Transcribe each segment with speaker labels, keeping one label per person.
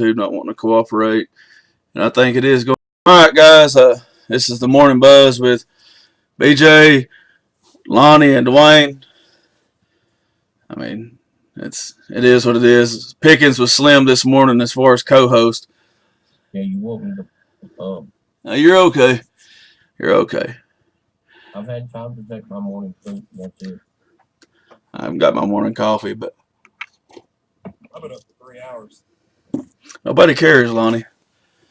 Speaker 1: who not wanting to cooperate. And I think it is going. All right, guys. This is the morning buzz with BJ, Lonnie, and Dewyne. I mean, it is what it is. Pickens was slim this morning as far as co-host.
Speaker 2: Yeah, you want me to.
Speaker 1: You're okay. You're okay.
Speaker 2: I've had time to take my morning fruit. That's it.
Speaker 1: I haven't got my morning coffee, but
Speaker 3: I've been up for 3 hours.
Speaker 1: Nobody cares, Lonnie.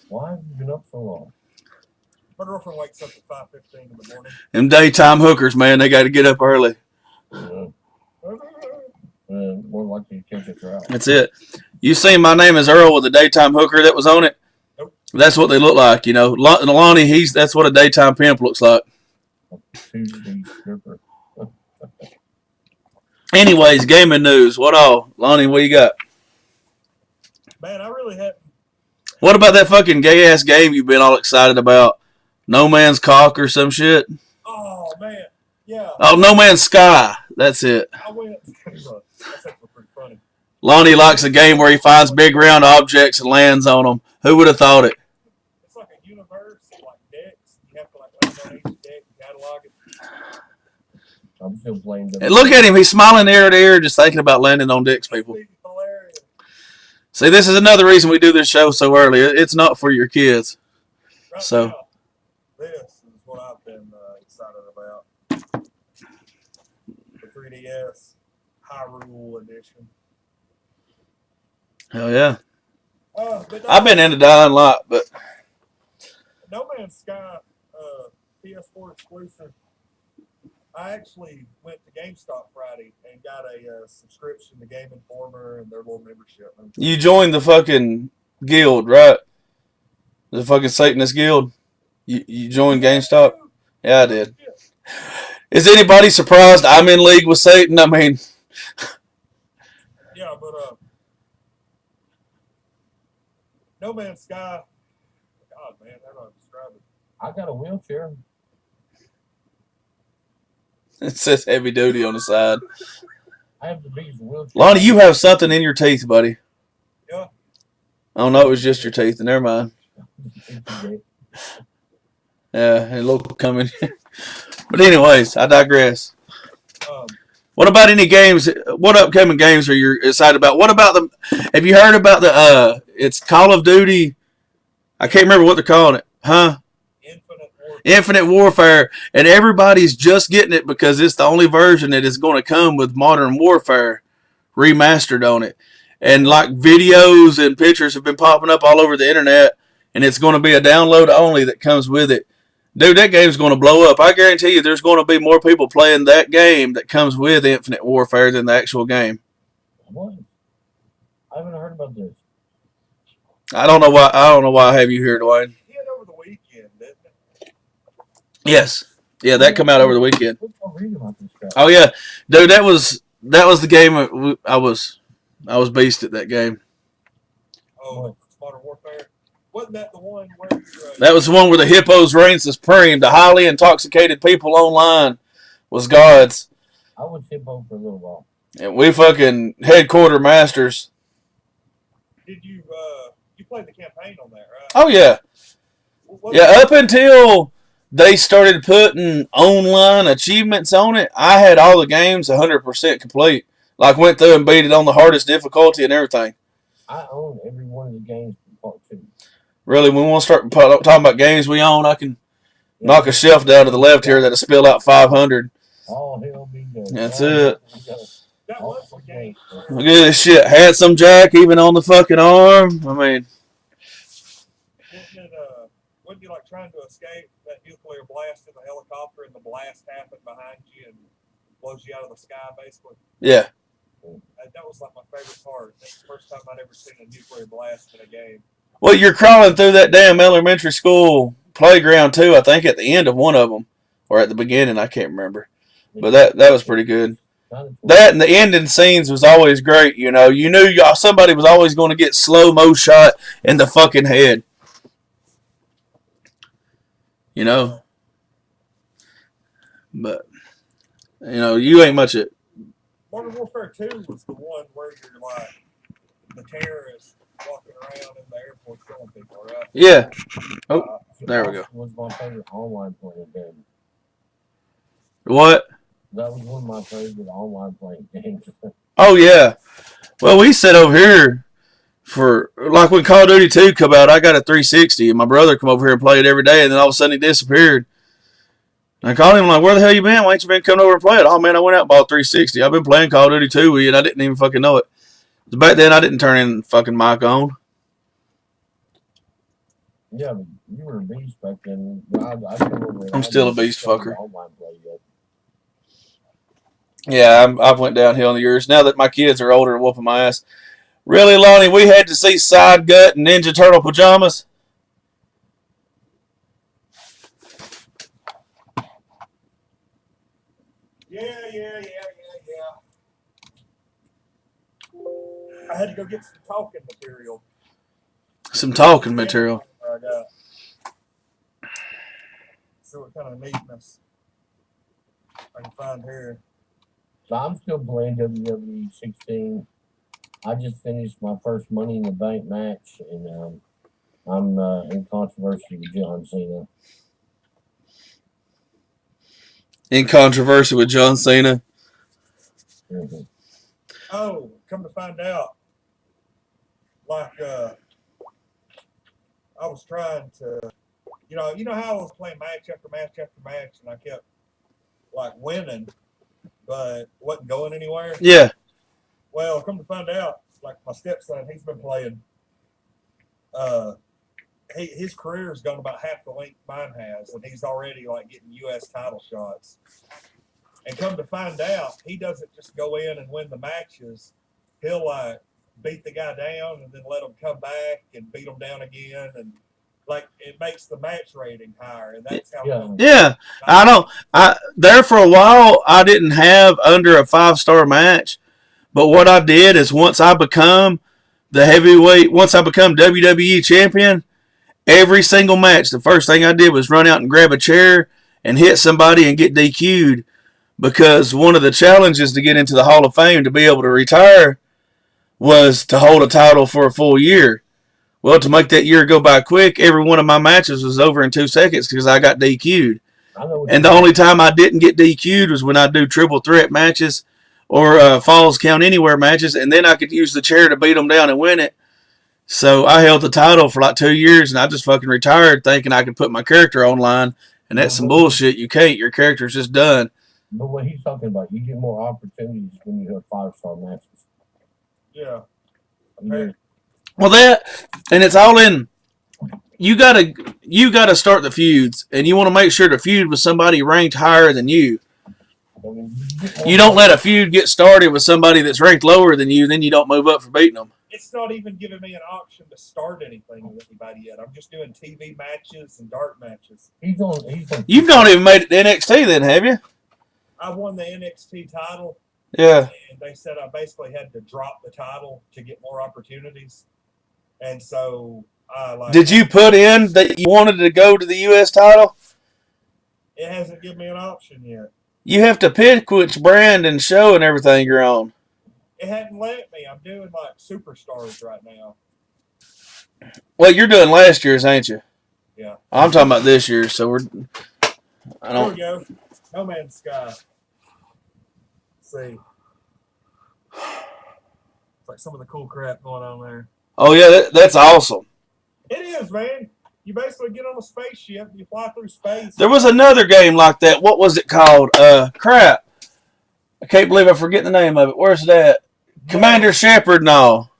Speaker 2: Why have you been up so long?
Speaker 3: My girlfriend wakes up at 5:15 in the morning.
Speaker 1: Them daytime hookers, man, they got to get up early.
Speaker 2: More likely to catch a drought.
Speaker 1: That's it. You seen My Name Is Earl with the daytime hooker that was on it?
Speaker 3: Nope.
Speaker 1: That's what they look like, you know. Lonnie, that's what a daytime pimp looks like.
Speaker 2: Tuesday stripper.
Speaker 1: Anyways, gaming news. What all? Lonnie, what you got?
Speaker 3: Man, I really hadn't.
Speaker 1: What about that fucking gay-ass game you've been all excited about? No Man's Cock or some shit?
Speaker 3: Oh, man. Yeah.
Speaker 1: Oh, No Man's Sky. That's it.
Speaker 3: I went. That's actually pretty funny.
Speaker 1: Lonnie likes a game where he finds big round objects and lands on them. Who would have thought it?
Speaker 3: It's like a universe, like decks. You have to land on each deck and catalog it.
Speaker 2: I'm still playing.
Speaker 1: And look at him. He's smiling ear to ear just thinking about landing on dicks, people.
Speaker 3: Hilarious.
Speaker 1: See, this is another reason we do this show so early. It's not for your kids.
Speaker 3: Right
Speaker 1: So
Speaker 3: now, this is what I've been excited about. The 3DS Hyrule Edition.
Speaker 1: hell yeah.
Speaker 3: I've
Speaker 1: been into Dying Light, but
Speaker 3: No Man's Sky PS4 exclusive. I actually went to GameStop Friday and got a subscription to Game Informer and their little membership.
Speaker 1: you joined the fucking guild, right? The fucking Satanist guild. You joined GameStop? Yeah, I did. Is anybody surprised I'm in league with Satan? I mean,
Speaker 3: yeah, but No Man's Sky. God, man, how do I describe it?
Speaker 2: I got a wheelchair.
Speaker 1: it says heavy duty on the side.
Speaker 2: I have the biggest wheelchair.
Speaker 1: Lonnie, you have something in your teeth, buddy.
Speaker 3: Yeah.
Speaker 1: Oh no, it was just your teeth. Never mind. Yeah, a little coming. But anyways, I digress. What about any games? What upcoming games are you excited about? What about the? Have you heard about the? It's Call of Duty. I can't remember what they're calling it, huh? Infinite Warfare, and everybody's just getting it because it's the only version that is going to come with Modern Warfare remastered on it. And like videos and pictures have been popping up all over the internet, and it's going to be a download only that comes with it. Dude, that game's going to blow up. I guarantee you there's going to be more people playing that game that comes with Infinite Warfare than the actual game.
Speaker 2: What? I haven't heard about this.
Speaker 1: I don't know why I have you here, Dwayne.
Speaker 3: He had over the weekend, didn't it?
Speaker 1: Yes. Yeah, that come out over the weekend.
Speaker 2: Reading about this crap.
Speaker 1: Oh yeah. Dude, that was the game I was beast at that game.
Speaker 3: Oh, Modern Warfare. Wasn't that the one where
Speaker 1: that was the one where the hippos reign supreme. The highly intoxicated people online was gods.
Speaker 2: I was hippo for a little while.
Speaker 1: And we fucking headquarter masters.
Speaker 3: Did you played the campaign on that, right?
Speaker 1: Oh yeah. Yeah, up until they started putting online achievements on it, I had all the games 100% complete. Like went through and beat it on the hardest difficulty and everything.
Speaker 2: I own every one of the games from part 2.
Speaker 1: Really, when we want to start talking about games we own, I can knock a shelf down to the left here that'll spill out 500.
Speaker 2: All hell be done.
Speaker 1: That's it.
Speaker 3: That was the game.
Speaker 1: Look at this shit. Handsome Jack even on the fucking arm. I mean,
Speaker 3: wouldn't you like trying to escape that nuclear blast in the helicopter and the blast happened behind you and blows you out of the sky, basically?
Speaker 1: Yeah.
Speaker 3: That was like my favorite part. That's the first time I'd ever seen a nuclear blast in a game.
Speaker 1: Well, you're crawling through that damn elementary school playground too. I think at the end of one of them, or at the beginning, I can't remember. But that was pretty good. That and the ending scenes was always great. You know, you knew somebody was always going to get slow-mo shot in the fucking head. You know, but you know you ain't much at.
Speaker 3: Modern Warfare 2 was the one where you're like the terrorist walking around in the airport killing people, right?
Speaker 1: Yeah. Oh, there we go.
Speaker 2: Was my favorite online playing game.
Speaker 1: What?
Speaker 2: That was one of my favorite online playing games.
Speaker 1: Oh yeah. Well, we sit over here for like when Call of Duty 2 come out. I got a 360, and my brother come over here and played every day, and then all of a sudden he disappeared. And I called him like, "Where the hell you been? Why ain't you been coming over and play it?" "Oh man, I went out and bought 360. I've been playing Call of Duty 2 with you, and I didn't even fucking know it. Back then, I didn't turn in fucking mic on."
Speaker 2: Yeah, but you were a beast back then. I come over and
Speaker 1: I'm still a
Speaker 2: didn't
Speaker 1: beast
Speaker 2: play
Speaker 1: fucker.
Speaker 2: online play yet.
Speaker 1: Yeah, I've went downhill in the years. Now that my kids are older and whooping my ass. Really, Lonnie, we had to see Side Gut and Ninja Turtle pajamas.
Speaker 3: Yeah. I had to go get some talking material.
Speaker 1: Some talking material.
Speaker 3: I got. See what kind of neatness I can find here.
Speaker 2: So I'm still playing WWE 16. I just finished my first Money in the Bank match, and I'm in controversy with John Cena.
Speaker 1: In controversy with John Cena.
Speaker 2: Mm-hmm.
Speaker 3: Oh, come to find out, like I was trying to, you know how I was playing match after match after match, and I kept like winning, but wasn't going anywhere.
Speaker 1: Yeah.
Speaker 3: Well, come to find out, like my stepson, he's been playing. His career has gone about half the length mine has, and he's already like getting U.S. title shots. And come to find out, he doesn't just go in and win the matches. He'll like beat the guy down and then let him come back and beat him down again, and like it makes the match rating higher. And that's how.
Speaker 1: Yeah. I don't. There for a while, I didn't have under a 5-star match, but what I did is once I become the heavyweight, once I become WWE champion, every single match, the first thing I did was run out and grab a chair and hit somebody and get DQ'd. Because one of the challenges to get into the Hall of Fame to be able to retire was to hold a title for a full year. Well, to make that year go by quick, every one of my matches was over in 2 seconds because I got DQ'd. And the only time I didn't get DQ'd was when I do triple threat matches or falls count anywhere matches, and then I could use the chair to beat them down and win it. So I held the title for like 2 years, and I just fucking retired thinking I could put my character online, and that's some bullshit. You can't. Your character's just done.
Speaker 2: But what he's talking about, you get more opportunities when you have 5-star matches.
Speaker 3: Yeah.
Speaker 2: Okay.
Speaker 1: Well, and it's all in. You gotta start the feuds, and you want to make sure to feud with somebody ranked higher than you. You don't let a feud get started with somebody that's ranked lower than you, then you don't move up for beating them.
Speaker 3: It's not even giving me an option to start anything with anybody yet. I'm just doing TV matches and dark matches.
Speaker 1: You've not even made it to NXT then, have you?
Speaker 3: I won the NXT title.
Speaker 1: Yeah.
Speaker 3: And they said I basically had to drop the title to get more opportunities. And so
Speaker 1: Did you put in that you wanted to go to the U.S. title?
Speaker 3: It hasn't given me an option yet.
Speaker 1: You have to pick which brand and show and everything you're on.
Speaker 3: It hadn't let me. I'm doing like superstars right now.
Speaker 1: Well, you're doing last year's, ain't you?
Speaker 3: Yeah.
Speaker 1: I'm talking about this year, so
Speaker 3: There we go. No Man's Sky. Let's see. It's like some of the cool crap going on there.
Speaker 1: Oh, yeah, that's awesome.
Speaker 3: It is, man. You basically get on a spaceship and you fly through space.
Speaker 1: There was another game like that. What was it called? Crap. I can't believe I forget the name of it. Where's that? Yeah. Commander Shepard and all.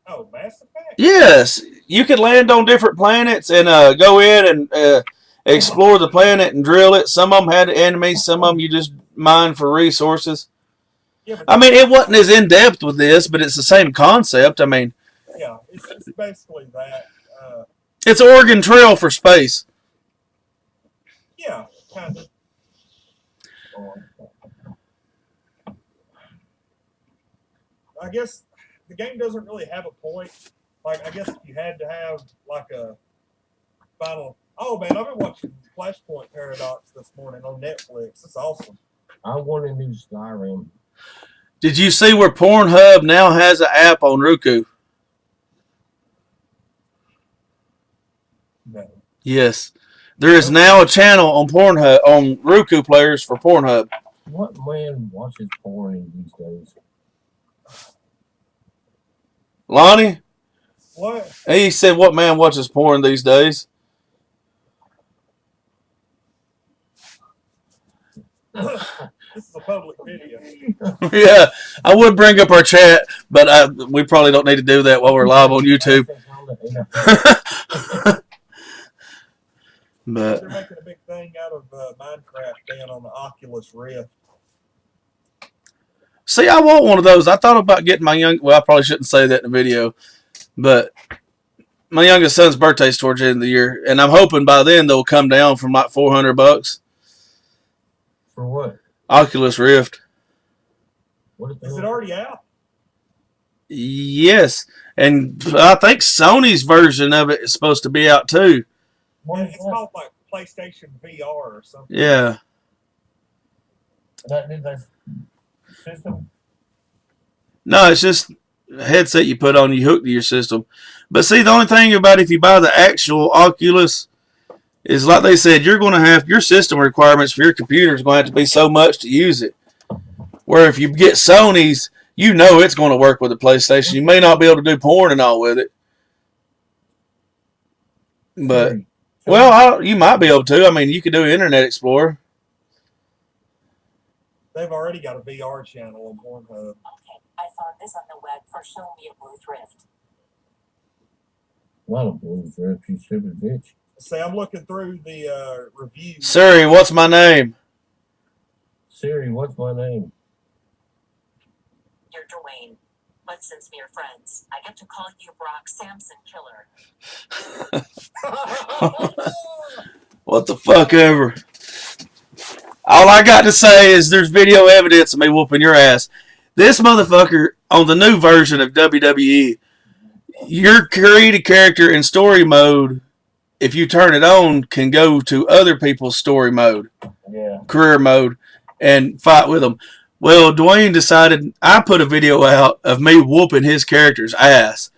Speaker 3: Oh, Mass Effect?
Speaker 1: Yes. You could land on different planets and go in and explore the planet and drill it. Some of them had enemies. Some of them you just mine for resources. Yeah, I mean, it wasn't as in-depth with this, but it's the same concept. I mean...
Speaker 3: Yeah, it's basically that.
Speaker 1: It's Oregon Trail for space.
Speaker 3: Yeah, kind of. I guess the game doesn't really have a point. Like, I guess if you had to have, like, a final... Oh, man, I've been watching Flashpoint Paradox this morning on Netflix. It's awesome.
Speaker 2: I want a new Skyrim.
Speaker 1: Did you see where Pornhub now has an app on Roku?
Speaker 3: No.
Speaker 1: Yes. There is now a channel on Pornhub, on Roku players for Pornhub.
Speaker 2: What man watches porn these days?
Speaker 1: Lonnie,
Speaker 3: What?
Speaker 1: he said, what man watches porn these days?
Speaker 3: This is a public video.
Speaker 1: Yeah, I would bring up our chat, but we probably don't need to do that while we're live on YouTube. But
Speaker 3: They're making a big thing out of Minecraft being on the Oculus Rift.
Speaker 1: see, I want one of those. I thought about getting my well, I probably shouldn't say that in the video, but my youngest son's birthday's towards the end of the year, and I'm hoping by then they'll come down from like $400.
Speaker 2: For what?
Speaker 1: Oculus Rift.
Speaker 3: Is it already out?
Speaker 1: Yes, and I think Sony's version of it is supposed to be out too.
Speaker 3: It's called like PlayStation VR or something.
Speaker 1: Yeah.
Speaker 2: That system?
Speaker 1: No, it's just a headset you put on, you hook to your system. But see, the only thing about if you buy the actual Oculus is, like they said, you're going to have your system requirements for your computer is going to have to be so much to use it. Where if you get Sony's, you know it's going to work with the PlayStation. You may not be able to do porn and all with it, but well, you might be able to. I mean, you could do Internet Explorer.
Speaker 3: They've already got a VR channel on Pornhub.
Speaker 4: Okay, I found this on the web for Show Me a Blue Thrift.
Speaker 2: Not a blue thrift, you stupid bitch.
Speaker 3: See, I'm looking through the reviews.
Speaker 1: Siri, what's my name?
Speaker 2: Siri, what's my name?
Speaker 4: You're Dwayne. But since we're friends, I get to call you Brock Samson Killer.
Speaker 1: What the fuck ever. All I got to say is there's video evidence of me whooping your ass. This motherfucker on the new version of WWE, your created character in story mode, if you turn it on, can go to other people's story mode, career mode, and fight with them. Well, Dwayne decided, I put a video out of me whooping his character's ass.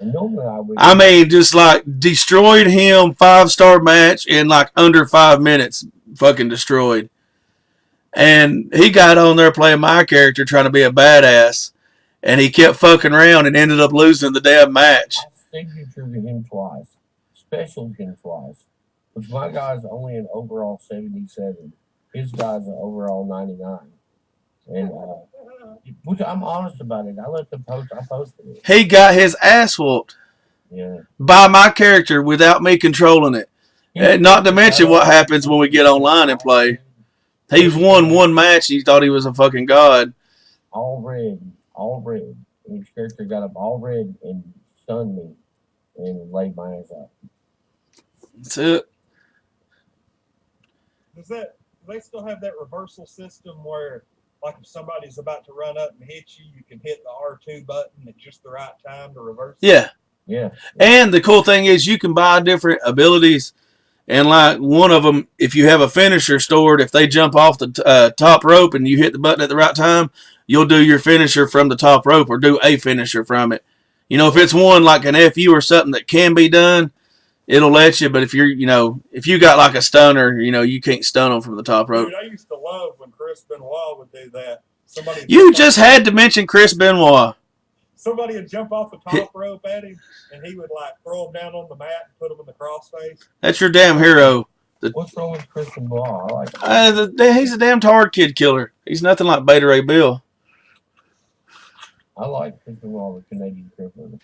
Speaker 1: I mean, just like destroyed him, 5-star match in like under 5 minutes, fucking destroyed. And he got on there playing my character trying to be a badass, and he kept fucking around and ended up losing the damn match.
Speaker 2: I signatured him twice, specialed him twice, which my guy's only an overall 77. His guy's an overall 99. And which I'm honest about it. I let them post. I posted it.
Speaker 1: He got his ass whooped by my character without me controlling it. And not to mention what happens when we get online and play. He's won one match and he thought he was a fucking god.
Speaker 2: All red. And his character got up all red and stunned me and laid my ass out.
Speaker 1: That's it.
Speaker 3: Do they still have that reversal system where, like, if somebody's about to run up and hit you, you can hit the R2 button at just the right time to reverse it?
Speaker 1: Yeah. And the cool thing is you can buy different abilities. And like one of them, if you have a finisher stored, if they jump off the top rope and you hit the button at the right time, you'll do your finisher from the top rope or do a finisher from it. You know, if it's one like an FU or something that can be done, it'll let you. But if if you got like a stunner, you can't stun them from the top rope.
Speaker 3: Dude, I used to love when Chris Benoit would do that.
Speaker 1: You just had to mention Chris Benoit.
Speaker 3: Somebody would jump off the top rope at him, and he would like throw him down on the mat and put him in the crossface.
Speaker 1: That's your damn hero.
Speaker 2: What's wrong with Chris Benoit? I like
Speaker 1: he's a damn hard kid killer. He's nothing like Beta Ray Bill.
Speaker 2: I like Chris Benoit, the Canadian crippler.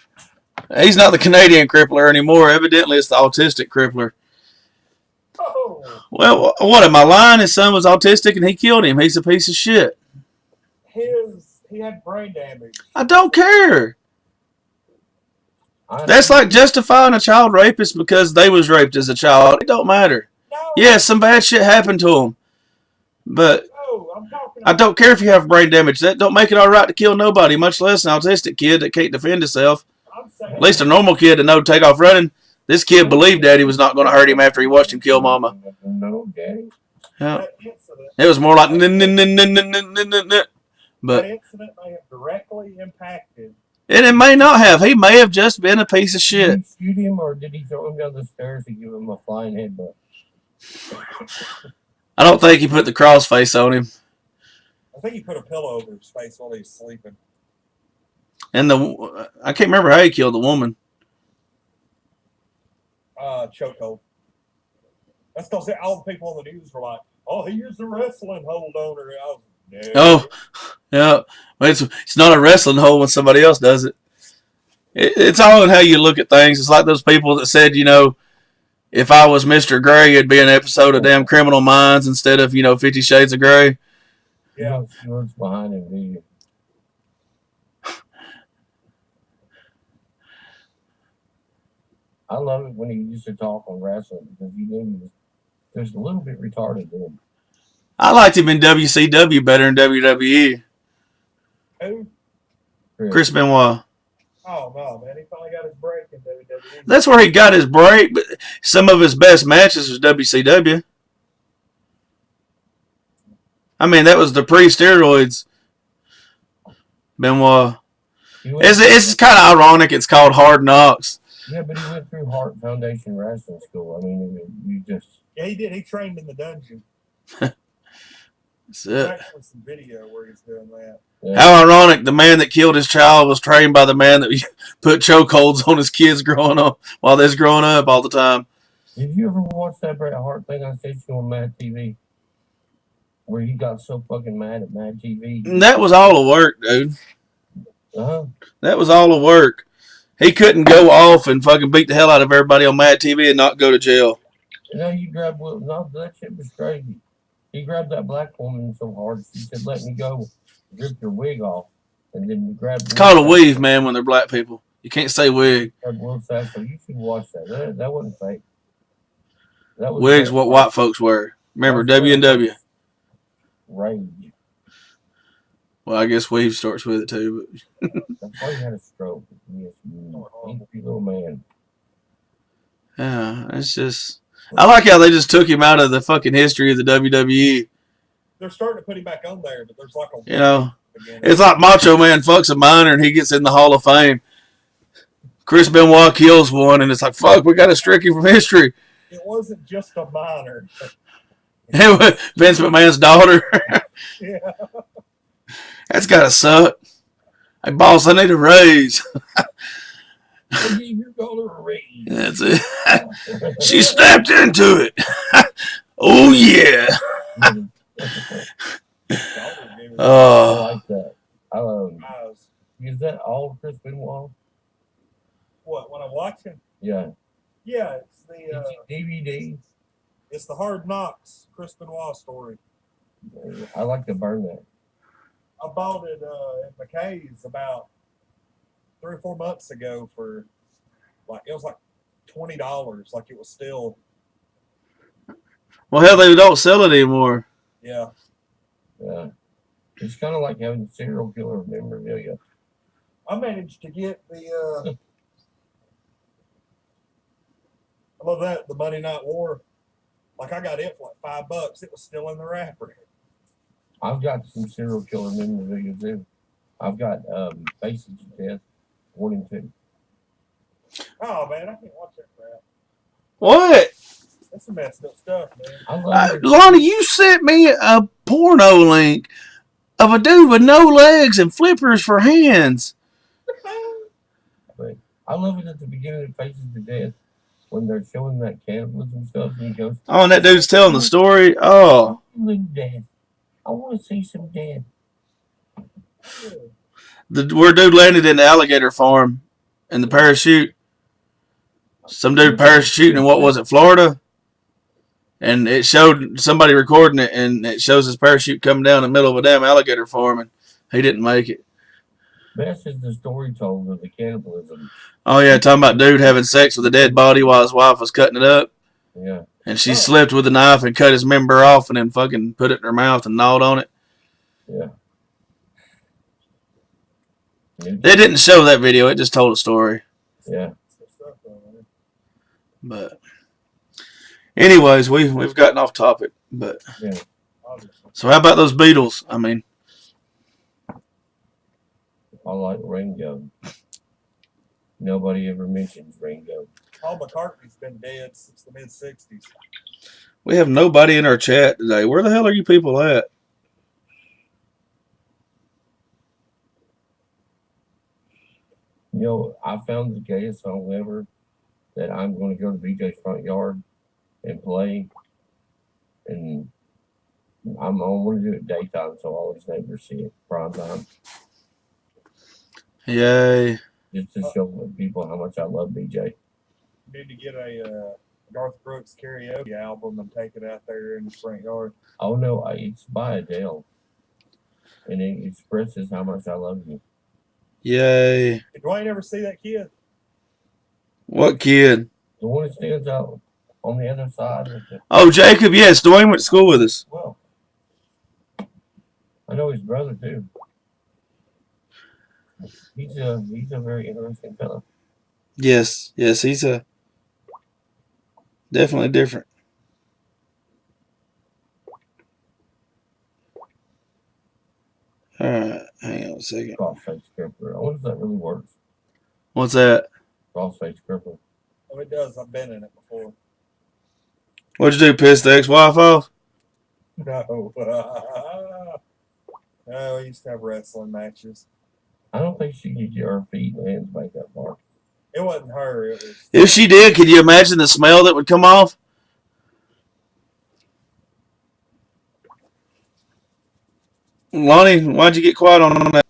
Speaker 1: He's not the Canadian crippler anymore. Evidently, it's the autistic crippler.
Speaker 3: Oh.
Speaker 1: Well, what am I lying? His son was autistic and he killed him. He's a piece of shit.
Speaker 3: He had brain damage.
Speaker 1: I don't care. That's like justifying a child rapist because they was raped as a child. It don't matter.
Speaker 3: No.
Speaker 1: Yeah, some bad shit happened to them. But I don't care if you have brain damage. That don't make it all right to kill nobody, much less an autistic kid that can't defend himself. At least a normal kid that know to take off running. This kid believed Daddy was not going to hurt him after he watched him kill Mama.
Speaker 2: No, Daddy.
Speaker 1: Yeah. It was more like
Speaker 3: But
Speaker 1: but
Speaker 3: that incident may have directly impacted
Speaker 1: And it may not have. He may have just been a piece of shit.
Speaker 2: Did he shoot him, or did he throw him down the stairs and give him a flying headbutt?
Speaker 1: I don't think he put the crossface on him.
Speaker 3: I think he put a pillow over his face while he was sleeping.
Speaker 1: And I can't remember how he killed the woman.
Speaker 3: Chokehold. That's because all the people on the news were like, "Oh, he used a wrestling hold on her." No.
Speaker 1: Oh, yeah. Well, it's not a wrestling hold when somebody else does it. It's all in how you look at things. It's like those people that said, if I was Mr. Gray, it'd be an episode of damn Criminal Minds instead of, 50 Shades of Gray.
Speaker 2: Yeah. What's behind him, do you? I love it when he used to talk on wrestling because you knew he was just a little bit retarded then.
Speaker 1: I liked him in WCW better than WWE.
Speaker 3: Who?
Speaker 1: Chris Benoit.
Speaker 3: Oh, no, man. He finally got his break in WWE.
Speaker 1: That's where he got his break, but some of his best matches was WCW. I mean, that was the pre-steroids. Benoit. It's kind of ironic it's called Hard Knocks.
Speaker 2: Yeah, but he went through Hart Foundation Wrestling School. I mean, you just...
Speaker 3: Yeah, he did. He trained in the dungeon.
Speaker 1: That's it.
Speaker 3: There's actually some video where he's doing that.
Speaker 1: Yeah. How ironic, the man that killed his child was trained by the man that put chokeholds on his kids growing up while they're growing up all the time.
Speaker 2: Did you ever watch that Bret Hart thing I sent you on Mad TV? Where he got so fucking mad at Mad TV?
Speaker 1: That was all the work, dude.
Speaker 2: Uh-huh.
Speaker 1: That was all the work. He couldn't go off and fucking beat the hell out of everybody on Mad TV and not go to jail.
Speaker 2: He grabbed... No, that shit was crazy. He grabbed that black woman so hard, she said, "Let me go." Ripped her wig off, and then grabbed...
Speaker 1: It's called a weave, man, when they're black people. You can't say wig.
Speaker 2: So you should watch that. That wasn't fake. That was
Speaker 1: Wigs what white folks wear. Remember, W&W.
Speaker 2: Rage.
Speaker 1: Well, I guess weave starts with it, too. But
Speaker 2: that's why he had a stroke. He is a little man.
Speaker 1: Yeah, it's just... I like how they just took him out of the fucking history of the WWE.
Speaker 3: They're starting to put him back on there, but there's like a...
Speaker 1: It's like Macho Man fucks a minor and he gets in the Hall of Fame. Chris Benoit kills one and it's like, fuck, we got to strike him from history.
Speaker 3: It wasn't just a minor.
Speaker 1: Vince McMahon's daughter.
Speaker 3: Yeah.
Speaker 1: That's got to suck. Hey, boss, I need a raise.
Speaker 2: You're going to raise.
Speaker 1: That's it. She stepped into it. Oh, yeah.
Speaker 2: I like that. Is that all Chris Benoit?
Speaker 3: What, when I'm watching?
Speaker 2: Yeah.
Speaker 3: Yeah, it's the...
Speaker 2: DVD?
Speaker 3: It's the Hard Knocks Chris Benoit story.
Speaker 2: I like to burn that.
Speaker 3: I bought it at McKay's about 3 or 4 months ago for it was like $20. Like it was still.
Speaker 1: Well, hell, they don't sell it anymore.
Speaker 3: Yeah.
Speaker 2: Yeah. It's kind of like having serial killer memorabilia.
Speaker 3: I managed to get the. I love that, the Monday Night War. Like I got it for like $5. It was still in the wrapper.
Speaker 2: I've got some serial killer memorabilia too. I've got Faces of Death 1 and 2.
Speaker 3: Oh man, I can't watch that crap.
Speaker 1: What?
Speaker 3: That's some messed up stuff, man.
Speaker 1: Lonnie, you sent me a porno link of a dude with no legs and flippers for hands.
Speaker 2: But I love it at the beginning of Faces of Death when they're showing that cannibalism stuff and he goes,
Speaker 1: oh, and that dude's telling the story. Oh.
Speaker 2: Death. I want to see some death.
Speaker 1: Where dude landed in the alligator farm in the parachute. Some dude parachuting in, what was it, Florida? And it showed somebody recording it, and it shows his parachute coming down in the middle of a damn alligator farm, and he didn't make it.
Speaker 2: Best is the story told of the cannibalism.
Speaker 1: Oh, yeah, talking about dude having sex with a dead body while his wife was cutting it up.
Speaker 2: Yeah.
Speaker 1: And she slipped with a knife and cut his member off and then fucking put it in her mouth and gnawed on it.
Speaker 2: Yeah.
Speaker 1: They didn't show that video. It just told a story.
Speaker 2: Yeah.
Speaker 1: But anyways, we've gotten off topic. But so how about those Beatles? I mean,
Speaker 2: I like Ringo. Nobody ever mentions Ringo.
Speaker 3: Paul McCartney's been dead since the mid-'60s.
Speaker 1: We have nobody in our chat today. Where the hell are you people at?
Speaker 2: You know, I found the gayest song ever that I'm going to go to BJ's front yard and play. And I'm going to do it daytime so all his neighbors see it. Prime time.
Speaker 1: Yay.
Speaker 2: Just to show people how much I love BJ.
Speaker 3: Need to get a Garth Brooks karaoke album and take it out there in the front yard.
Speaker 2: Oh no, it's by Adele. And it expresses how much I love you.
Speaker 1: Yay.
Speaker 3: Did Dwayne ever see that kid?
Speaker 1: What kid?
Speaker 2: The one that stands out on the other side of the.
Speaker 1: Oh, Jacob, yes. Dwayne went to school with us.
Speaker 2: Well, I know his brother too. He's a very interesting fellow.
Speaker 1: Yes, he's definitely different. All right, hang on a second.
Speaker 2: Crossface Cripper. I wonder if that really works.
Speaker 1: What's that?
Speaker 2: Crossface Cripper.
Speaker 3: Oh, it does. I've been in it before.
Speaker 1: What'd you do, piss the ex-wife off?
Speaker 3: No. No, we used to have wrestling matches.
Speaker 2: I don't think she could get her feet and hands back that far.
Speaker 3: It wasn't her. It was.
Speaker 1: If she did, could you imagine the smell that would come off? Lonnie, why'd you get quiet on that?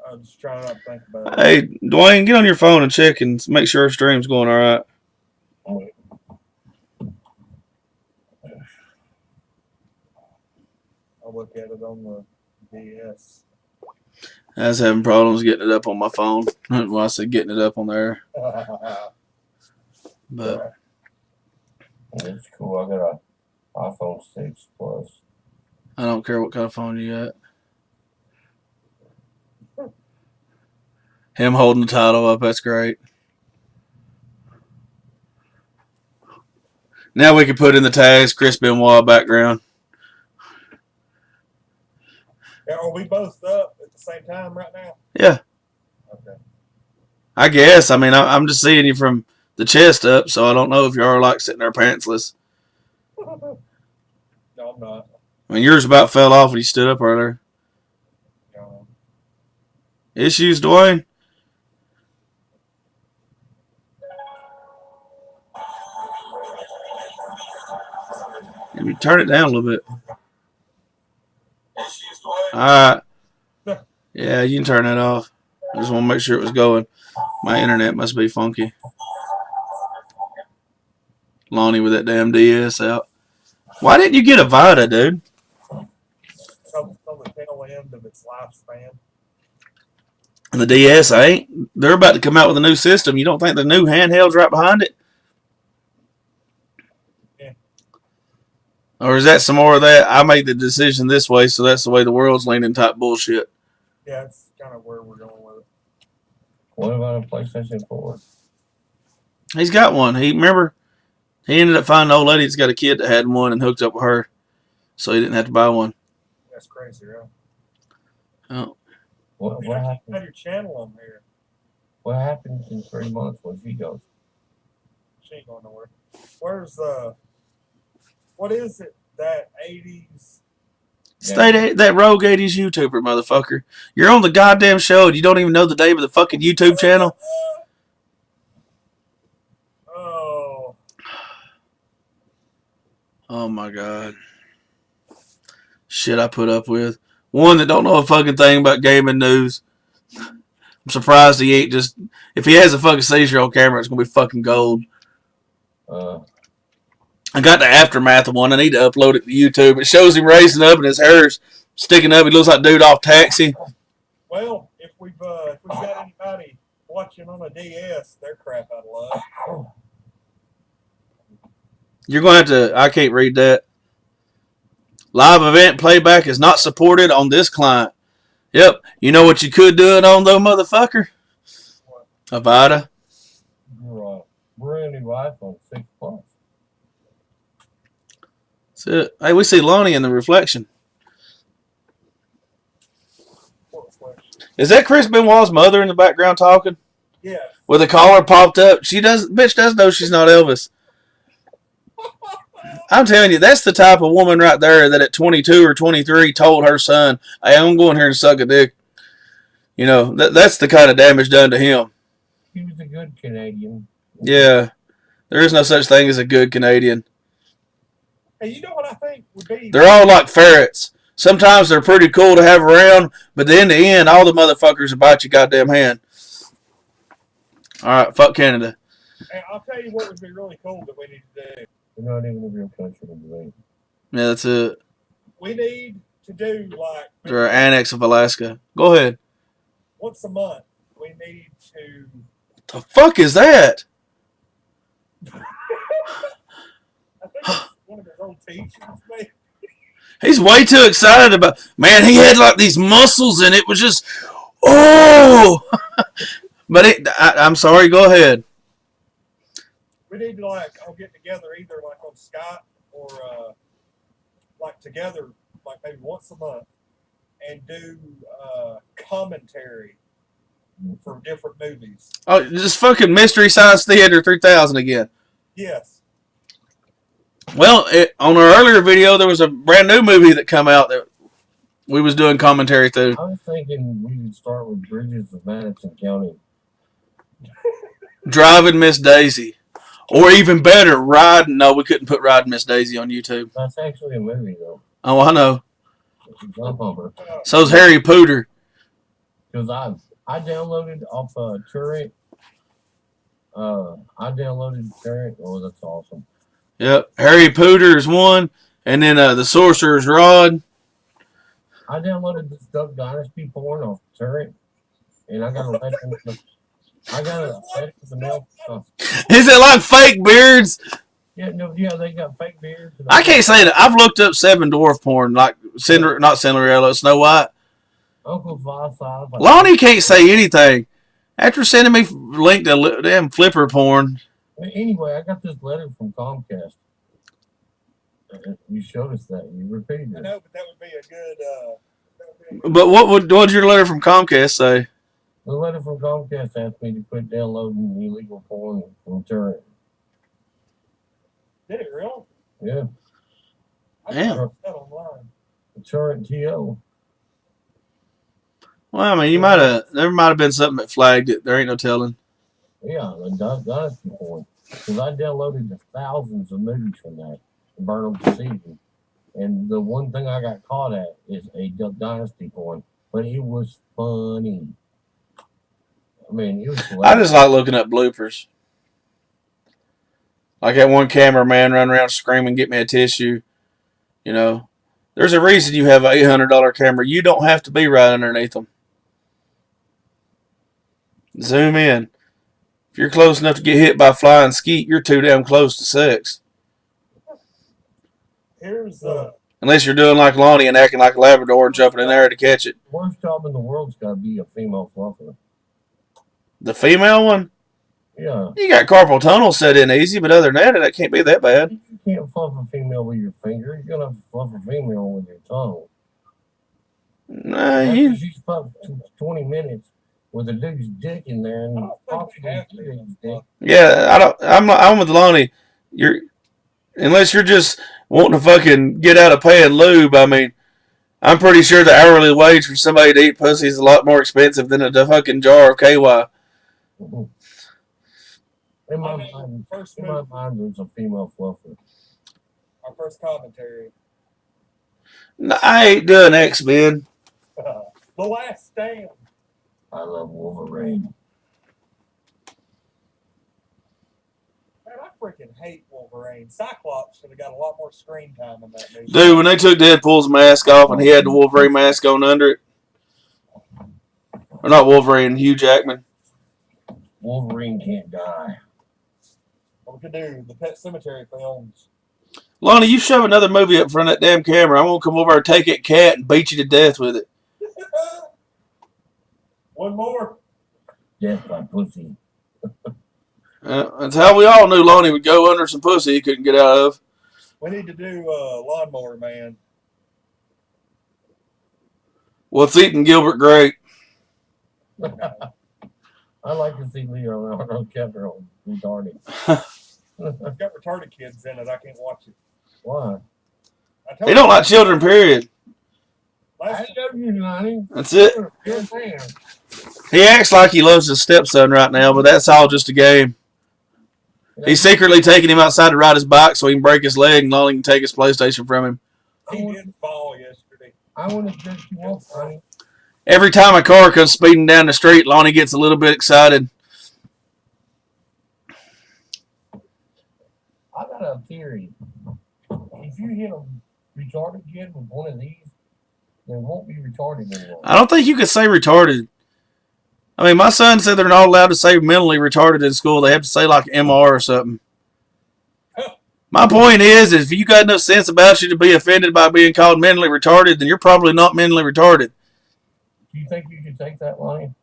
Speaker 3: I'm just trying not to think about it.
Speaker 1: Hey, Dwayne, get on your phone and check and make sure our stream's going all right.
Speaker 3: I'll look at it on the DS.
Speaker 1: I was having problems getting it up on my phone. Well, I said getting it up on there. But
Speaker 2: it's cool. I got an iPhone 6 Plus.
Speaker 1: I don't care what kind of phone you got. Him holding the title up, that's great. Now we can put in the tags, Chris Benoit background.
Speaker 3: Yeah, are we both up at the same time right now?
Speaker 1: Yeah.
Speaker 3: Okay.
Speaker 1: I guess. I mean, I'm just seeing you from the chest up, so I don't know if you are like sitting there pantsless.
Speaker 3: No, I'm not.
Speaker 1: I mean, yours about fell off when you stood up earlier.
Speaker 3: No.
Speaker 1: Issues, Dwayne? Maybe turn it down a little bit. All right. Yeah, you can turn that off. I just want to make sure it was going. My internet must be funky. Lonnie with that damn DS out. Why didn't you get a Vita, dude?
Speaker 3: It's on the tail end of its lifespan.
Speaker 1: And the DS ain't. They're about to come out with a new system. You don't think the new handheld's right behind it?
Speaker 3: Yeah.
Speaker 1: Or is that some more of that? I made the decision this way, so that's the way the world's leaning type bullshit.
Speaker 3: Yeah, that's kind of where we're going with it.
Speaker 2: What about a PlayStation 4?
Speaker 1: He's got one. He ended up finding an old lady that's got a kid that had one and hooked up with her, so he didn't have to buy one.
Speaker 3: That's crazy, right?
Speaker 1: Oh.
Speaker 2: What
Speaker 3: You
Speaker 2: happened?
Speaker 3: have your channel on here.
Speaker 2: What happens in 3 months when she goes?
Speaker 3: She ain't going nowhere. Where's what is it? That 80s?
Speaker 1: Stay that Rogue 80s YouTuber, motherfucker. You're on the goddamn show and you don't even know the name of the fucking YouTube channel?
Speaker 3: Oh.
Speaker 1: Oh my god. Shit I put up with. One that don't know a fucking thing about gaming news. I'm surprised he ain't just... If he has a fucking seizure on camera, it's going to be fucking gold. I got the aftermath of one. I need to upload it to YouTube. It shows him raising up and his hair's sticking up. He looks like dude off Taxi.
Speaker 3: Well, if we've got anybody watching on a DS, they're crap out of luck.
Speaker 1: You're going to have to... I can't read that. Live event playback is not supported on this client. Yep. You know what you could do it on, though, motherfucker?
Speaker 3: What?
Speaker 1: A Vita.
Speaker 2: Your brand new iPhone 6 Plus.
Speaker 1: That's it. Hey, we see Lonnie in the reflection.
Speaker 3: What question?
Speaker 1: Is that Chris Benoit's mother in the background talking?
Speaker 3: Yeah.
Speaker 1: With the collar popped up? Bitch does know she's not Elvis. I'm telling you, that's the type of woman right there that at 22 or 23 told her son, hey, I'm going here and suck a dick. You know, that's the kind of damage done to him.
Speaker 2: He was a good Canadian.
Speaker 1: Yeah. There is no such thing as a good Canadian.
Speaker 3: Hey, you know what I think would be?
Speaker 1: They're all like ferrets. Sometimes they're pretty cool to have around, but then in the end, all the motherfuckers will bite your goddamn hand. All right, fuck Canada.
Speaker 3: And I'll tell you what would be really cool that we need to do.
Speaker 2: We're not even a real country to be.
Speaker 1: Yeah, that's it.
Speaker 3: We need to do like
Speaker 1: They're an annex of Alaska. Go ahead.
Speaker 3: once a month. We need to.
Speaker 1: The fuck is that?
Speaker 3: I think it's one of his old teachers, maybe.
Speaker 1: He's way too excited about. Man, he had like these muscles, and it was just, oh. But I'm sorry. Go ahead.
Speaker 3: We need to like all get together either like on Skype or like together like maybe once a month and do commentary for different movies.
Speaker 1: Oh, just fucking Mystery Science Theater 3000 again.
Speaker 3: Yes.
Speaker 1: Well, on our earlier video, there was a brand new movie that come out that we was doing commentary through.
Speaker 2: I was thinking we could start with Bridges of Madison County.
Speaker 1: Driving Miss Daisy. Or even better, Riding. No, we couldn't put Riding Miss Daisy on YouTube.
Speaker 2: That's actually a movie, though.
Speaker 1: Oh, I know. So's
Speaker 3: So
Speaker 1: Harry Potter.
Speaker 2: Because I downloaded off Turret. I downloaded Turret. Oh, that's awesome.
Speaker 1: Yep. Harry Potter is one. And then the Sorcerer's Rod.
Speaker 2: I downloaded this Duck Dynasty porn off Turret. And I got a letter from the mail.
Speaker 1: Is it like fake beards?
Speaker 2: Yeah, they got fake beards.
Speaker 1: I can't say that. I've looked up Seven Dwarf porn, like not Cinderella, Snow White.
Speaker 2: Uncle Five.
Speaker 1: Lonnie can't say anything. After sending me link to damn flipper porn.
Speaker 2: Anyway, I got this letter from Comcast. You showed us that. You repeated
Speaker 3: I
Speaker 2: it.
Speaker 3: know, but that would be a good.
Speaker 1: But what'd your letter from Comcast say?
Speaker 2: The letter from Comcast asked me to quit downloading illegal porn from Turret.
Speaker 3: Did it really?
Speaker 2: Yeah.
Speaker 3: I
Speaker 1: Damn.
Speaker 3: found that online.
Speaker 2: Turret TO.
Speaker 1: Well, I mean, there might have been something that flagged it. There ain't no telling.
Speaker 2: Yeah, the Duck Dynasty porn. Because I downloaded thousands of movies from that and burned them to season. And the one thing I got caught at is a Duck Dynasty porn. But it was funny. I mean, it was hilarious.
Speaker 1: I just like looking up bloopers. Like that one cameraman running around screaming, "Get me a tissue." You know, there's a reason you have an $800 camera. You don't have to be right underneath them. Zoom in. If you're close enough to get hit by a flying skeet, you're too damn close to sex.
Speaker 3: Here's
Speaker 1: Unless you're doing like Lonnie and acting like a Labrador and jumping in there to catch it.
Speaker 2: The worst job in the world's got to be a female fluffer.
Speaker 1: The female one?
Speaker 2: Yeah.
Speaker 1: You got carpal tunnel set in easy, but other than that can't be that bad.
Speaker 2: You can't fluff a female with your finger. You're going to have to fluff a female with your tongue.
Speaker 1: Nah,
Speaker 2: After she's puffed 20 minutes with a dude's dick in there and
Speaker 1: yeah, I'm with Lonnie. Unless you're just wanting to fucking get out of paying lube, I mean, I'm pretty sure the hourly wage for somebody to eat pussy is a lot more expensive than a fucking jar of KY.
Speaker 2: Mm-hmm. In my mind, there's a female fluffer.
Speaker 3: our first commentary.
Speaker 1: No, I ain't doing X-Men.
Speaker 3: The Last Stand.
Speaker 2: I love Wolverine.
Speaker 3: Man, I freaking hate Wolverine. Cyclops should have got a lot more screen time in that movie.
Speaker 1: Dude, when they took Deadpool's mask off and he had the Wolverine mask on under it. Or not Wolverine, Hugh Jackman.
Speaker 2: Wolverine can't die.
Speaker 3: What we could do, the Pet Cemetery films.
Speaker 1: Lonnie, you shove another movie up front of that damn camera. I'm going to come over and take that cat and beat you to death with it.
Speaker 3: One more.
Speaker 2: Death by pussy.
Speaker 1: That's how we all knew Lonnie would go under some pussy he couldn't get out of.
Speaker 3: We need to do Lawnmower Man.
Speaker 1: What's eating Gilbert Grape?
Speaker 2: I like to see Leonardo DiCaprio retarded.
Speaker 3: It's got retarded kids in it. I can't watch it.
Speaker 2: Why?
Speaker 1: He don't like children, period.
Speaker 2: I love you, Lonnie.
Speaker 1: That's it.
Speaker 2: You're a fan.
Speaker 1: He acts like he loves his stepson right now, but that's all just a game. He's secretly taking him outside to ride his bike so he can break his leg and Lonnie can take his PlayStation from him.
Speaker 3: He did fall yesterday.
Speaker 2: I want to jerk you off, Lonnie.
Speaker 1: Every time a car comes speeding down the street, Lonnie gets a little bit excited.
Speaker 2: I got a theory. If you hit a retarded kid with one of these, they won't be retarded anymore.
Speaker 1: I don't think you could say retarded. I mean, my son said they're not allowed to say mentally retarded in school. They have to say like MR or something. My point is if you got enough sense about you to be offended by being called mentally retarded, then you're probably not mentally retarded.
Speaker 2: Do you think you could take that, Lonnie?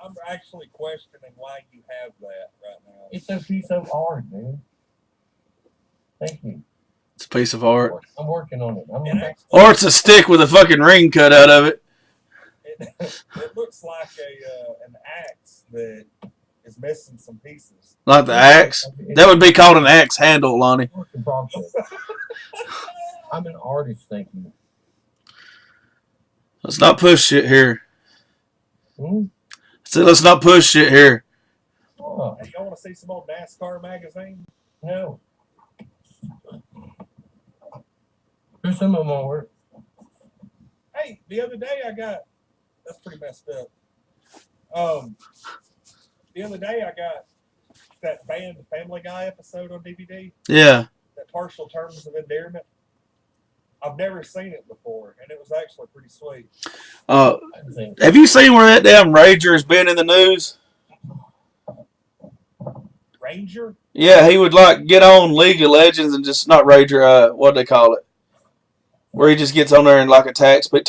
Speaker 3: I'm actually questioning why you have that right now.
Speaker 2: It's a piece of art, man. Thank you.
Speaker 1: It's a piece of art.
Speaker 2: I'm working on it.
Speaker 1: Or it's a stick with a fucking ring cut out of it.
Speaker 3: It looks like an axe that is missing some pieces.
Speaker 1: Like the axe? That would be called an axe handle, Lonnie.
Speaker 2: I'm an artist, thank you.
Speaker 1: Let's not push shit here.
Speaker 2: Hmm?
Speaker 1: So let's not push shit here.
Speaker 2: Oh,
Speaker 3: Hey, y'all want to see some old NASCAR magazine?
Speaker 2: no. Here's some of my work.
Speaker 3: Hey, the other day I got. That's pretty messed up. The other day I got that banned Family Guy episode on DVD.
Speaker 1: Yeah.
Speaker 3: That Partial Terms of Endearment. I've never seen it before, and it was actually pretty sweet.
Speaker 1: Have you seen where that damn Rager has been in the news?
Speaker 3: Ranger?
Speaker 1: Yeah, he would like get on League of Legends and just not Rager. What do they call it? Where he just gets on there and like attacks, but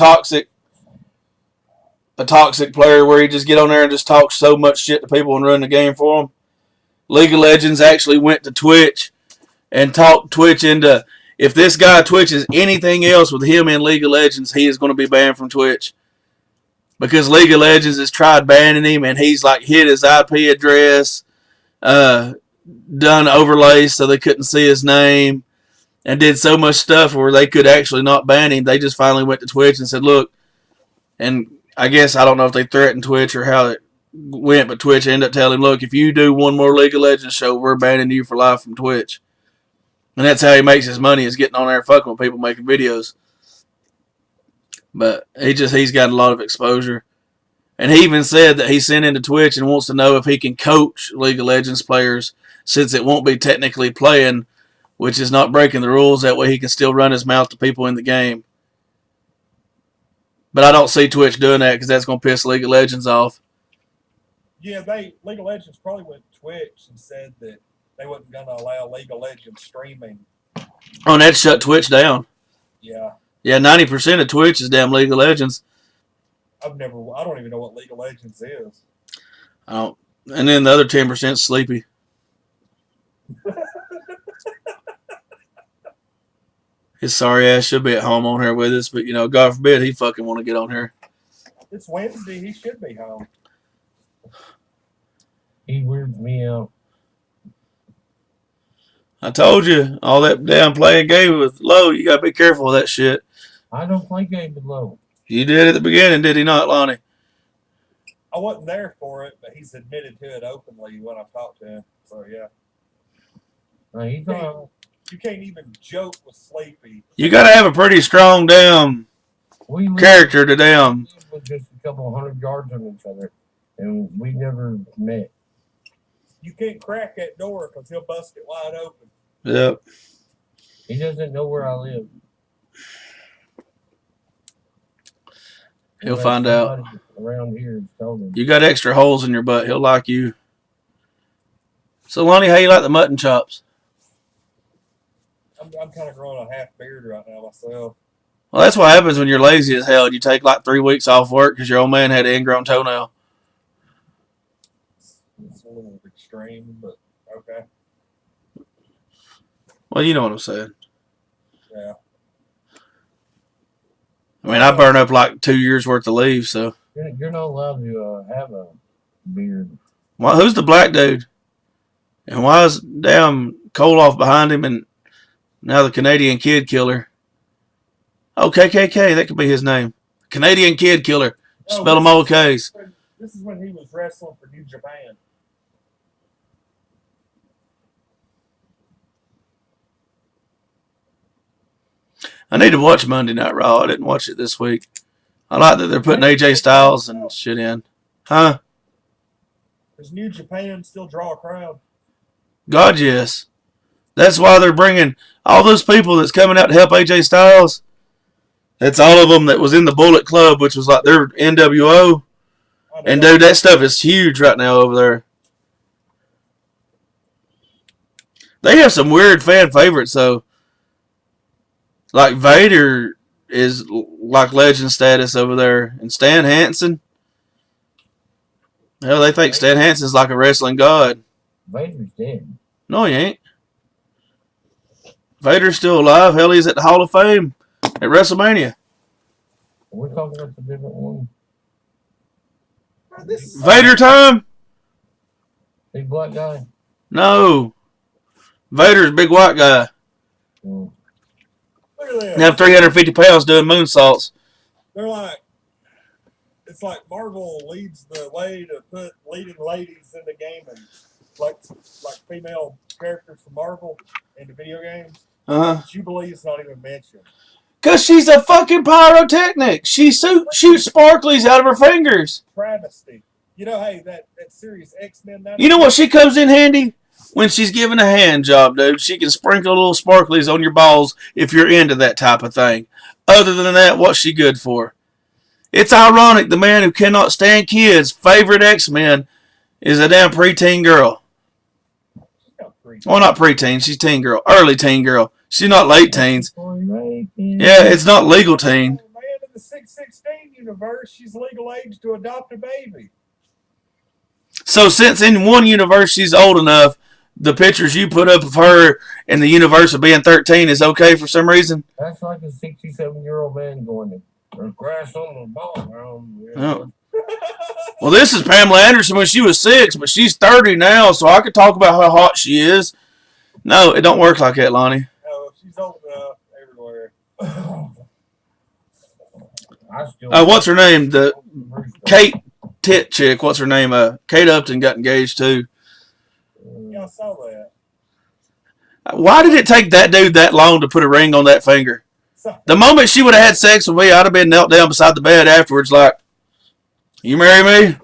Speaker 1: a toxic player where he just get on there and just talk so much shit to people and run the game for them. League of Legends actually went to Twitch and talked Twitch into, if this guy twitches anything else with him in League of Legends, he is going to be banned from Twitch. Because League of Legends has tried banning him and he's like hid his IP address, done overlays so they couldn't see his name, and did so much stuff where they could actually not ban him. They just finally went to Twitch and said, look, and I guess I don't know if they threatened Twitch or how it went, but Twitch ended up telling him, look, if you do one more League of Legends show, we're banning you for life from Twitch. And that's how he makes his money, is getting on there and fucking with people making videos. But he's got a lot of exposure. And he even said that he sent into Twitch and wants to know if he can coach League of Legends players, since it won't be technically playing, which is not breaking the rules. That way he can still run his mouth to people in the game. But I don't see Twitch doing that because that's going to piss League of Legends off.
Speaker 3: Yeah, League of Legends probably went to Twitch and said that they wasn't going to allow League of Legends streaming.
Speaker 1: Oh, and that shut Twitch down.
Speaker 3: Yeah.
Speaker 1: Yeah, 90% of Twitch is damn League of Legends.
Speaker 3: I don't even know what League of Legends is.
Speaker 1: Oh, and then the other 10% is sleepy. His sorry ass should be at home on here with us, but you know, God forbid he fucking want to get on here.
Speaker 3: It's Wednesday. He should be home.
Speaker 2: He weirds me out.
Speaker 1: I told you, all that damn playing game with Low, you gotta be careful with that shit.
Speaker 2: I don't play games with Low.
Speaker 1: You did at the beginning, did he not, Lonnie?
Speaker 3: I wasn't there for it, but he's admitted to it openly when I've talked to him. So yeah.
Speaker 2: He's
Speaker 3: You can't even joke with Sleepy.
Speaker 1: You gotta have a pretty strong damn character to damn.
Speaker 2: We lived just a couple 100 yards from each other, and we never met.
Speaker 3: You can't crack that door because he'll bust it wide open.
Speaker 1: Yep.
Speaker 2: He doesn't know where I live.
Speaker 1: He'll find out.
Speaker 2: Around here, told him.
Speaker 1: You got extra holes in your butt. He'll like you. So, Lonnie, how you like the mutton chops?
Speaker 3: I'm kind of growing a half beard right now myself.
Speaker 1: Well, that's what happens when you're lazy as hell. You take like 3 weeks off work because your old man had an ingrown toenail.
Speaker 3: It's a little extreme, but okay.
Speaker 1: Well, you know what I'm saying.
Speaker 3: Yeah.
Speaker 1: I mean, I burn up like 2 years worth of leave, so.
Speaker 2: You're not allowed to have a beard.
Speaker 1: Why, who's the black dude? And why is damn Koloff behind him and now the Canadian Kid Killer? Oh, KKK, that could be his name. Canadian Kid Killer. Spell them all K's.
Speaker 3: This is when he was wrestling for New Japan.
Speaker 1: I need to watch Monday Night Raw. I didn't watch it this week. I like that they're putting AJ Styles and shit in. Huh?
Speaker 3: Does New Japan still draw a crowd?
Speaker 1: God, yes. That's why they're bringing all those people that's coming out to help AJ Styles. That's all of them that was in the Bullet Club, which was like their NWO. And dude, that stuff is huge right now over there. They have some weird fan favorites though. Like Vader is like legend status over there, and Stan Hansen. Hell, they think Stan Hansen's like a wrestling god.
Speaker 2: Vader's dead.
Speaker 1: No, he ain't. Vader's still alive. Hell, he's at the Hall of Fame at WrestleMania.
Speaker 2: We're talking about the different one.
Speaker 1: Vader time?
Speaker 2: Big black guy?
Speaker 1: No. Vader's a big white guy.
Speaker 2: Mm.
Speaker 3: Look at that.
Speaker 1: Now 350 pounds doing moonsaults.
Speaker 3: They're like, it's like Marvel leads the way to put leading ladies in the game and like female characters from Marvel into video games. Jubilee's not even mentioned.
Speaker 1: Because she's a fucking pyrotechnic. She shoots sparklies out of her fingers.
Speaker 3: Travesty. You know, hey, that series X-Men.
Speaker 1: You know what she comes in handy? When she's giving a hand job, dude. She can sprinkle little sparklies on your balls if you're into that type of thing. Other than that, what's she good for? It's ironic the man who cannot stand kids' favorite X-Men is a damn preteen girl. Well, not preteen. She's teen girl. Early teen girl. She's not late teens. Yeah, it's not legal teen.
Speaker 3: Man, in the 616 universe, she's legal age to adopt a baby.
Speaker 1: So since in one universe she's old enough, the pictures you put up of her in the universe of being 13 is okay for some reason?
Speaker 2: That's like a 67-year-old man going to there's grass on the ballground.
Speaker 1: Oh. Well, this is Pamela Anderson when she was 6, but she's 30 now, so I could talk about how hot she is. No, it don't work like that, Lonnie.
Speaker 3: No, she's old enough everywhere.
Speaker 1: What's her name? The Kate Tit chick. What's her name? Kate Upton got engaged too.
Speaker 3: Yeah, I saw that.
Speaker 1: Why did it take that dude that long to put a ring on that finger? The moment she would have had sex with me, I'd have been knelt down beside the bed afterwards like, you marry me?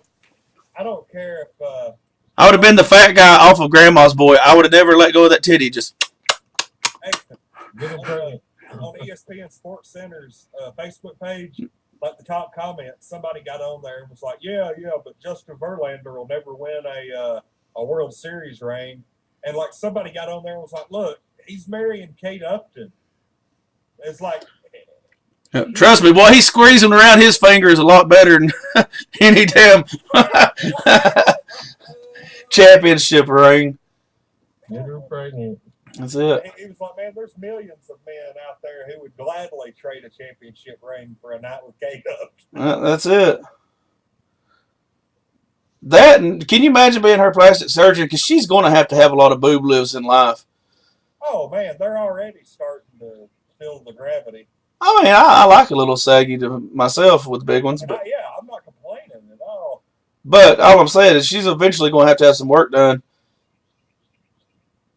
Speaker 3: I don't care if...
Speaker 1: I would have been the fat guy off of Grandma's Boy. I would have never let go of that titty. Just...
Speaker 3: On ESPN Sports Center's Facebook page, like the top comment, somebody got on there and was like, yeah, but Justin Verlander will never win a World Series ring. And like somebody got on there and was like, look, he's marrying Kate Upton. It's like...
Speaker 1: Trust me, boy, he's squeezing around his finger is a lot better than any damn championship ring. That's it.
Speaker 3: He was like, man, there's millions of men out there who would gladly trade a championship ring for a night with Kate Upton.
Speaker 1: That's it. That, can you imagine being her plastic surgeon? Because she's going to have a lot of boob lives in life.
Speaker 3: Oh, man, they're already starting to feel the gravity.
Speaker 1: I mean, I like a little saggy to myself with big ones. But,
Speaker 3: yeah, I'm not complaining at all.
Speaker 1: But all I'm saying is she's eventually going to have some work done.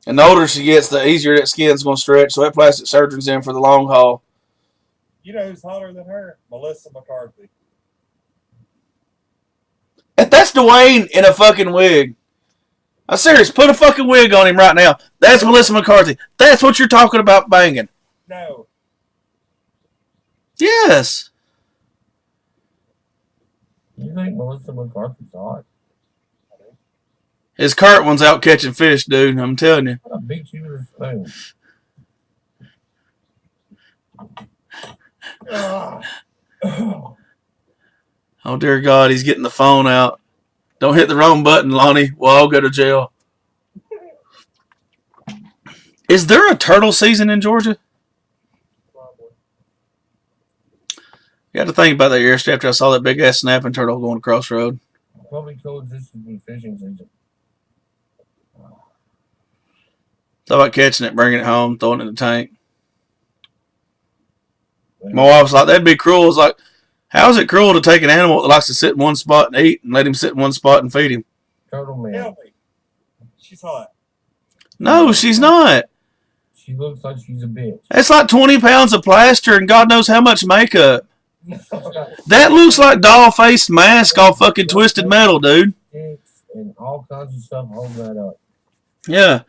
Speaker 1: And the older she gets, the easier that skin's going to stretch. So that plastic surgeon's in for the long haul.
Speaker 3: You know who's hotter than her? Melissa McCarthy.
Speaker 1: And that's Dwayne in a fucking wig. I'm serious. Put a fucking wig on him right now. That's Melissa McCarthy. That's what you're talking about banging.
Speaker 3: No.
Speaker 1: Yes.
Speaker 2: You think Melissa McCarthy's hot?
Speaker 1: His current one's out catching fish, dude. I'm telling you.
Speaker 2: I beat you with a spoon.
Speaker 1: Oh, dear God, he's getting the phone out. Don't hit the wrong button, Lonnie. We'll all go to jail. Is there a turtle season in Georgia? You have to think about that yesterday after I saw that big ass snapping turtle going across the road.
Speaker 2: Probably coexisted with fishing season.
Speaker 1: Thought about catching it, bringing it home, throwing it in the tank. My wife's like, that'd be cruel. I was like, how is it cruel to take an animal that likes to sit in one spot and eat and let him sit in one spot and feed him?
Speaker 2: Turtle man.
Speaker 3: Tell me. She's hot.
Speaker 1: No, she's not.
Speaker 2: She looks like she's a bitch.
Speaker 1: It's like 20 pounds of plaster and God knows how much makeup. That looks like doll-faced mask off fucking Twisted Metal, dude.
Speaker 2: And all kinds of stuff hold that up.
Speaker 1: Yeah.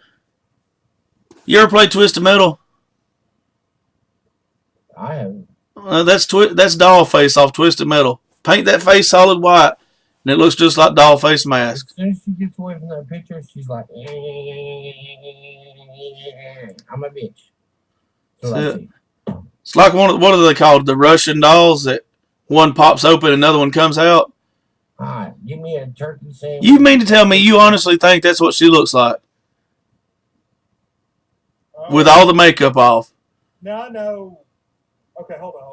Speaker 1: You ever play Twisted Metal?
Speaker 2: I haven't.
Speaker 1: That's doll face off Twisted Metal. Paint that face solid white, and it looks just like doll face mask.
Speaker 2: As soon as she gets away from that picture, she's like, I'm a bitch.
Speaker 1: It's like what are they called? The Russian dolls that one pops open, another one comes out.
Speaker 2: Hi, give me a turkey sandwich.
Speaker 1: You mean to tell me you honestly think that's what she looks like? With all the makeup off.
Speaker 3: Now I know. Okay, hold on.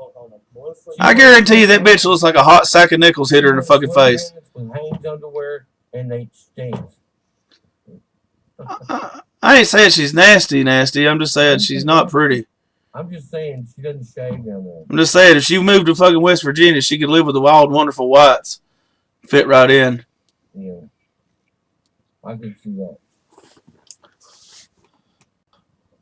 Speaker 3: Melissa,
Speaker 1: I guarantee you that bitch looks like a hot sack of nickels hit her in the fucking face.
Speaker 2: With Hanes underwear and they stink.
Speaker 1: I ain't saying she's nasty. I'm just saying she's not pretty.
Speaker 2: I'm just saying she doesn't shave down there.
Speaker 1: I'm just saying if she moved to fucking West Virginia, she could live with the wild, wonderful whites. Fit right in.
Speaker 2: Yeah. I can see that.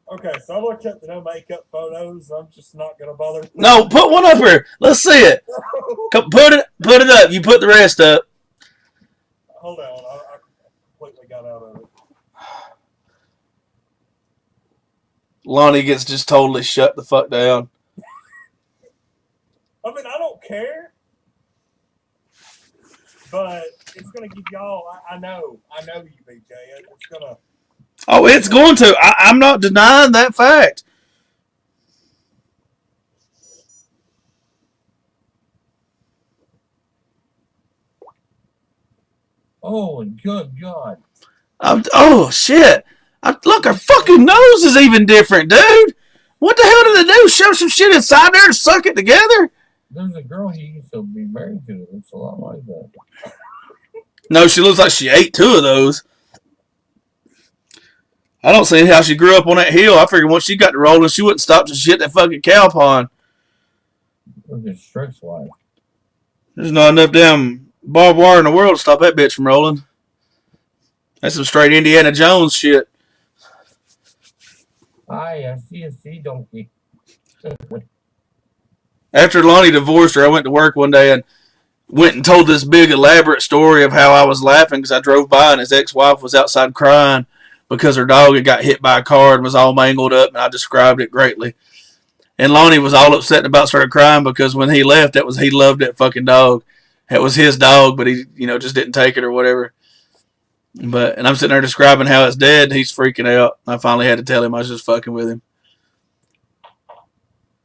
Speaker 3: Okay, so I looked at the no makeup photos. I'm just not gonna bother.
Speaker 1: No, put one up here. Let's see it. Put it up. You put the rest up.
Speaker 3: Hold on, I completely got out of it.
Speaker 1: Lonnie gets just totally shut the fuck down.
Speaker 3: I mean, I don't care, but it's gonna give y'all. I know you, BJ. It's gonna.
Speaker 1: Oh, it's going to. I'm not denying that fact.
Speaker 2: Oh, good God.
Speaker 1: Oh, shit. Look, her fucking nose is even different, dude. What the hell did they do? Shove some shit inside there and suck it together?
Speaker 2: There's a girl he used to be married to that looks a lot like that.
Speaker 1: No, she looks like she ate two of those. I don't see how she grew up on that hill. I figured once she got to rolling, she wouldn't stop to shit that fucking cow pond.
Speaker 2: Look at Shrek's wife.
Speaker 1: There's not enough damn barbed wire in the world to stop that bitch from rolling. That's some straight Indiana Jones shit.
Speaker 2: I see a sea donkey.
Speaker 1: After Lonnie divorced her, I went to work one day and went and told this big elaborate story of how I was laughing because I drove by and his ex-wife was outside crying because her dog had got hit by a car and was all mangled up, and I described it greatly. And Lonnie was all upset and about started crying because when he left, he loved that fucking dog. It was his dog, but he just didn't take it or whatever. And I'm sitting there describing how it's dead. He's freaking out. I finally had to tell him I was just fucking with him.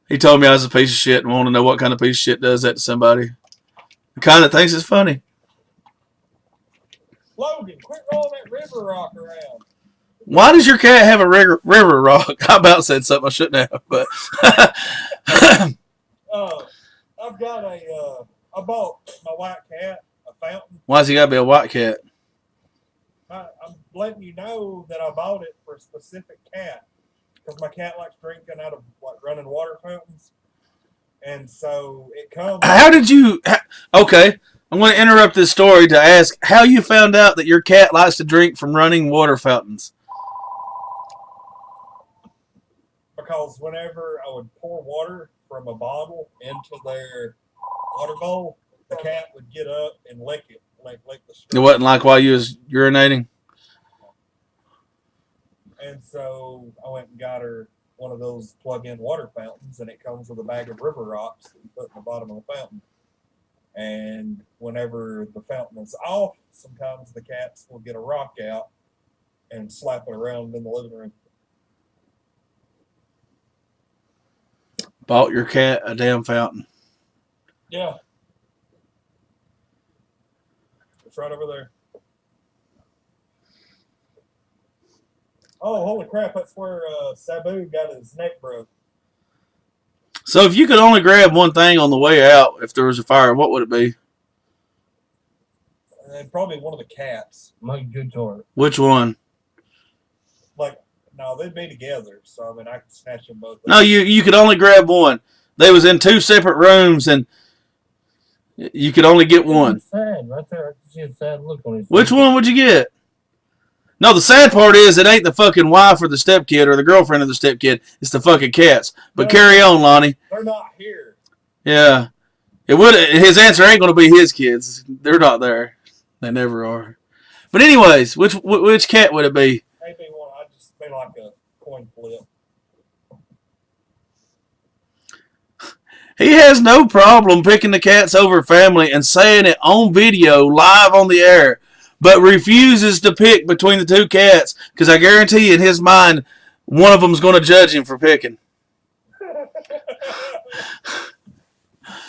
Speaker 1: He told me I was a piece of shit and wanted to know what kind of piece of shit does that to somebody. The kind that thinks it's funny.
Speaker 3: Logan, quit rolling that river rock around.
Speaker 1: Why does your cat have a river rock? I about said something I shouldn't have, but
Speaker 3: I've got I bought my white cat a fountain.
Speaker 1: Why's he gotta be a white cat?
Speaker 3: I'm letting you know that I bought it for a specific cat because my cat likes drinking out of running water fountains, and so it comes.
Speaker 1: How did you? Okay, I'm going to interrupt this story to ask how you found out that your cat likes to drink from running water fountains.
Speaker 3: Because whenever I would pour water from a bottle into their water bowl, the cat would get up and lick it, lick the straw.
Speaker 1: It wasn't like while you was urinating.
Speaker 3: And so I went and got her one of those plug-in water fountains, and it comes with a bag of river rocks that you put in the bottom of the fountain. And whenever the fountain is off, sometimes the cats will get a rock out and slap it around in the living room.
Speaker 1: Bought your cat a damn fountain.
Speaker 3: Yeah. It's right over there. Oh, holy crap, that's where Sabu got his neck broke.
Speaker 1: So if you could only grab one thing on the way out, if there was a fire, what would it be?
Speaker 3: Probably one of the cats.
Speaker 2: My good tour.
Speaker 1: Which one?
Speaker 3: Like, no, they'd be together. So, I mean, I could snatch them both.
Speaker 1: No, you could only grab one. They was in 2 separate rooms, and you could only get one.
Speaker 2: Sad, right there. I can see a sad look on his face.
Speaker 1: Which one would you get? No, the sad part is it ain't the fucking wife or the stepkid or the girlfriend of the stepkid. It's the fucking cats. But carry on, Lonnie.
Speaker 3: They're not here.
Speaker 1: Yeah. It would. His answer ain't going to be his kids. They're not there. They never are. But anyways, which cat would it be?
Speaker 3: Maybe one. I'd just be like a coin flip.
Speaker 1: He has no problem picking the cats over family and saying it on video, live on the air, but refuses to pick between the 2 cats because I guarantee you in his mind, one of them's going to judge him for picking.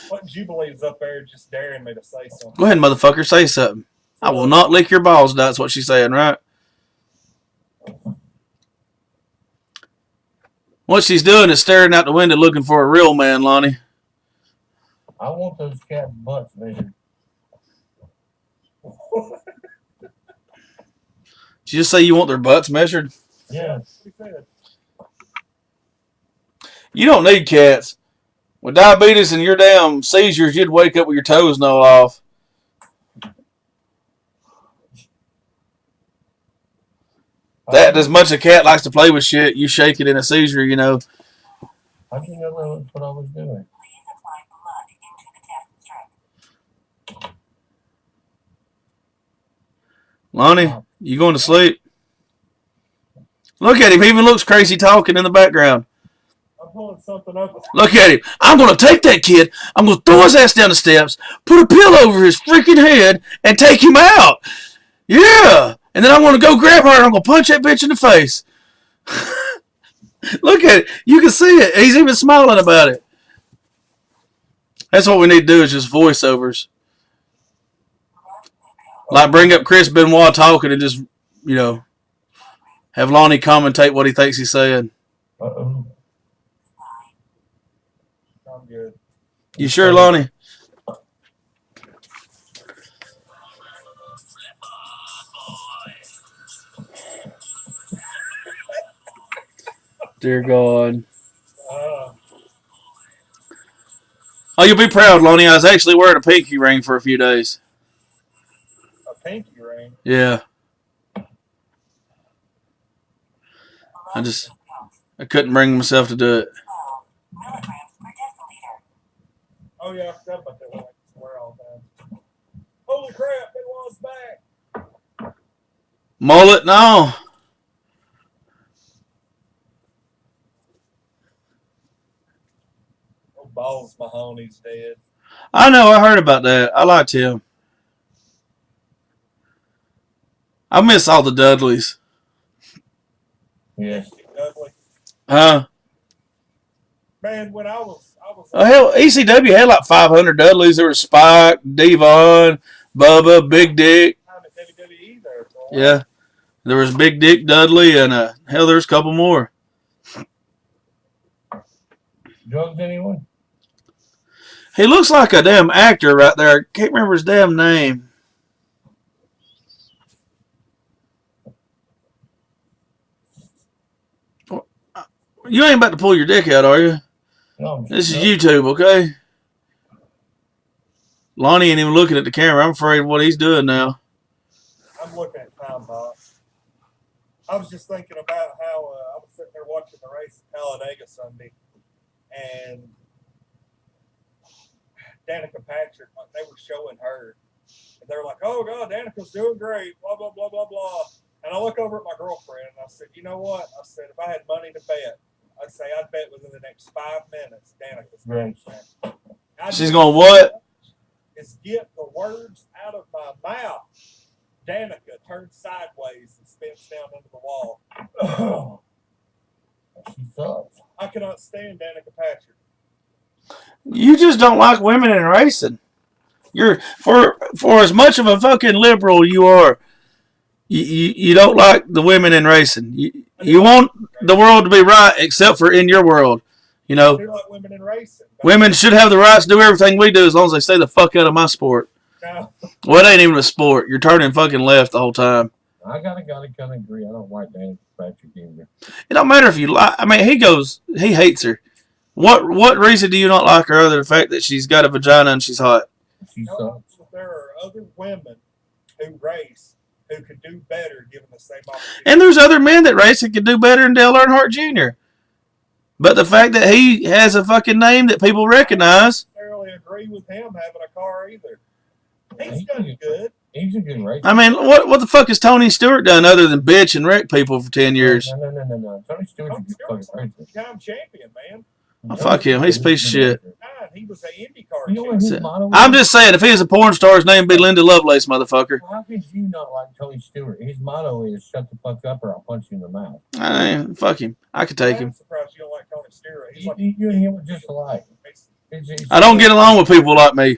Speaker 3: What Jubilee's up there just daring me to say something.
Speaker 1: Go ahead, motherfucker, say something. I will not lick your balls. That's what she's saying, right? What she's doing is staring out the window looking for a real man, Lonnie.
Speaker 2: I want those cats' butts measured.
Speaker 1: Did you just say you want their butts measured?
Speaker 2: Yeah.
Speaker 1: You don't need cats. With diabetes and your damn seizures, you'd wake up with your toes gnawed off. That as much as a cat likes to play with shit, you shake it in a seizure, you know.
Speaker 2: I didn't know that was what I was doing.
Speaker 1: Lonnie, you going to sleep? Look at him. He even looks crazy talking in the background.
Speaker 3: I'm pulling something up.
Speaker 1: Look at him. I'm going to take that kid. I'm going to throw his ass down the steps, put a pillow over his freaking head, and take him out. Yeah. And then I'm going to go grab her and I'm going to punch that bitch in the face. Look at it. You can see it. He's even smiling about it. That's what we need to do is just voiceovers. Like bring up Chris Benoit talking and just, you know, have Lonnie commentate what he thinks he's saying.
Speaker 2: Uh-oh.
Speaker 3: I'm good.
Speaker 1: You sure, Lonnie? Dear God. Oh, you'll be proud, Lonnie. I was actually wearing a pinky ring for a few days.
Speaker 3: A pinky ring?
Speaker 1: Yeah. I couldn't bring myself to do it.
Speaker 3: Oh, yeah, I forgot about that one. I swear all the time. Holy crap, Benoit's back.
Speaker 1: Mullet? No.
Speaker 3: Oh, Balls Mahoney's dead.
Speaker 1: I know. I heard about that. I liked him. I miss all the Dudleys.
Speaker 2: Yes.
Speaker 3: Dudley.
Speaker 1: Huh?
Speaker 3: Man, when I was
Speaker 1: Oh, hell, ECW had like 500 Dudleys. There was Spike, Devon, Bubba, Big Dick.
Speaker 3: WWE there for a while.
Speaker 1: Yeah. There was Big Dick Dudley, and hell, there's a couple more.
Speaker 2: Drugs, anyone?
Speaker 1: He looks like a damn actor right there. I can't remember his damn name. You ain't about to pull your dick out, are you?
Speaker 2: No.
Speaker 1: This is YouTube, okay? Lonnie ain't even looking at the camera. I'm afraid of what he's doing now.
Speaker 3: I'm looking at Time Box. I was just thinking about how I was sitting there watching the race in Talladega Sunday, and Danica Patrick, they were showing her, and they were like, "Oh God, Danica's doing great," blah blah blah blah blah. And I look over at my girlfriend and I said, "You know what?" I said, "If I had money to bet, I'd say I'd bet within the next 5 minutes Danica's going to win."
Speaker 1: She's going what?
Speaker 3: Is get the words out of my mouth. Danica turns sideways and spins down into the wall.
Speaker 2: She sucks.
Speaker 3: I cannot stand Danica Patrick.
Speaker 1: You just don't like women in racing. You're for as much of a fucking liberal you are. You don't like the women in racing. You want the world to be right, except for in your world. You know,
Speaker 3: They're like women in racing.
Speaker 1: women should have the rights to do everything we do as long as they stay the fuck out of my sport.
Speaker 3: No.
Speaker 1: Well, it ain't even a sport. You're turning fucking left the whole time.
Speaker 2: I gotta kind of agree. I don't like Danny Patrick either.
Speaker 1: It don't matter if you like. I mean, he hates her. What reason do you not like her other than the fact that she's got a vagina and she's hot?
Speaker 2: She sucks.
Speaker 3: There are other women who race who could do better given the same opportunity.
Speaker 1: And there's other men that race that could do better than Dale Earnhardt Jr. But the fact that he has a fucking name that people recognize.
Speaker 3: I don't necessarily agree with him having a car either. He's done good.
Speaker 2: He's a good racer.
Speaker 1: I mean, what the fuck has Tony Stewart done other than bitch and wreck people for 10 years?
Speaker 2: No. Tony Stewart's a good fucking racer.
Speaker 3: Time champion, man.
Speaker 1: Oh, fuck him. He's a piece of shit.
Speaker 3: God, he was an IndyCar
Speaker 2: You know what
Speaker 3: champion.
Speaker 2: his motto is?
Speaker 1: I'm just saying, if he was a porn star, his name would be Linda Lovelace, motherfucker.
Speaker 2: How could you not like Tony Stewart? His motto is "Shut the fuck up, or I'll punch you in the mouth."
Speaker 1: I mean, fuck him. I could take
Speaker 3: I'm
Speaker 1: him.
Speaker 3: surprised you don't like Tony Stewart. He's like
Speaker 2: You and him are just alike.
Speaker 1: I don't get along with people like me.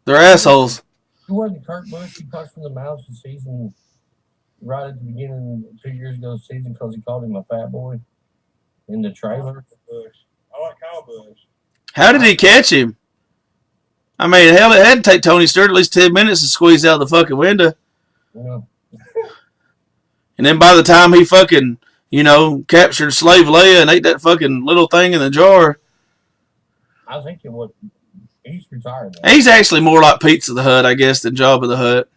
Speaker 1: They're assholes.
Speaker 2: It wasn't Kurt Busch. He punched in the mouth the season right at the beginning 2 years ago season because he called him a fat boy in the trailer.
Speaker 3: Bush. I like Kyle Busch.
Speaker 1: How did he catch him? I mean, hell, it had to take Tony Stewart at least 10 minutes to squeeze out the fucking window.
Speaker 2: Yeah.
Speaker 1: And then by the time he fucking, captured Slave Leia and ate that fucking little thing in the jar.
Speaker 2: I think it would. He's retired now.
Speaker 1: He's actually more like Pizza the Hut, I guess, than Jabba the Hutt.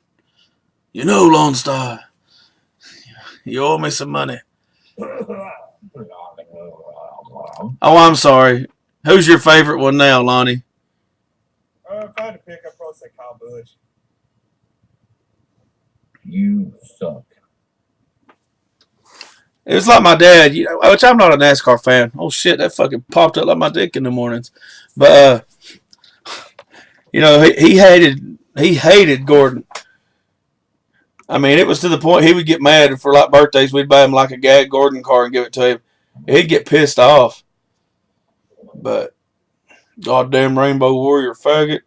Speaker 1: Lone Star, you owe me some money. Oh, I'm sorry. Who's your favorite one now, Lonnie?
Speaker 3: If I had to pick, I'd probably say Kyle Busch.
Speaker 2: You suck.
Speaker 1: It was like my dad, which I'm not a NASCAR fan. Oh shit, that fucking popped up like my dick in the mornings. But he hated Gordon. I mean, it was to the point he would get mad for like birthdays. We'd buy him like a Gag Gordon car and give it to him. He'd get pissed off. But goddamn Rainbow Warrior faggot.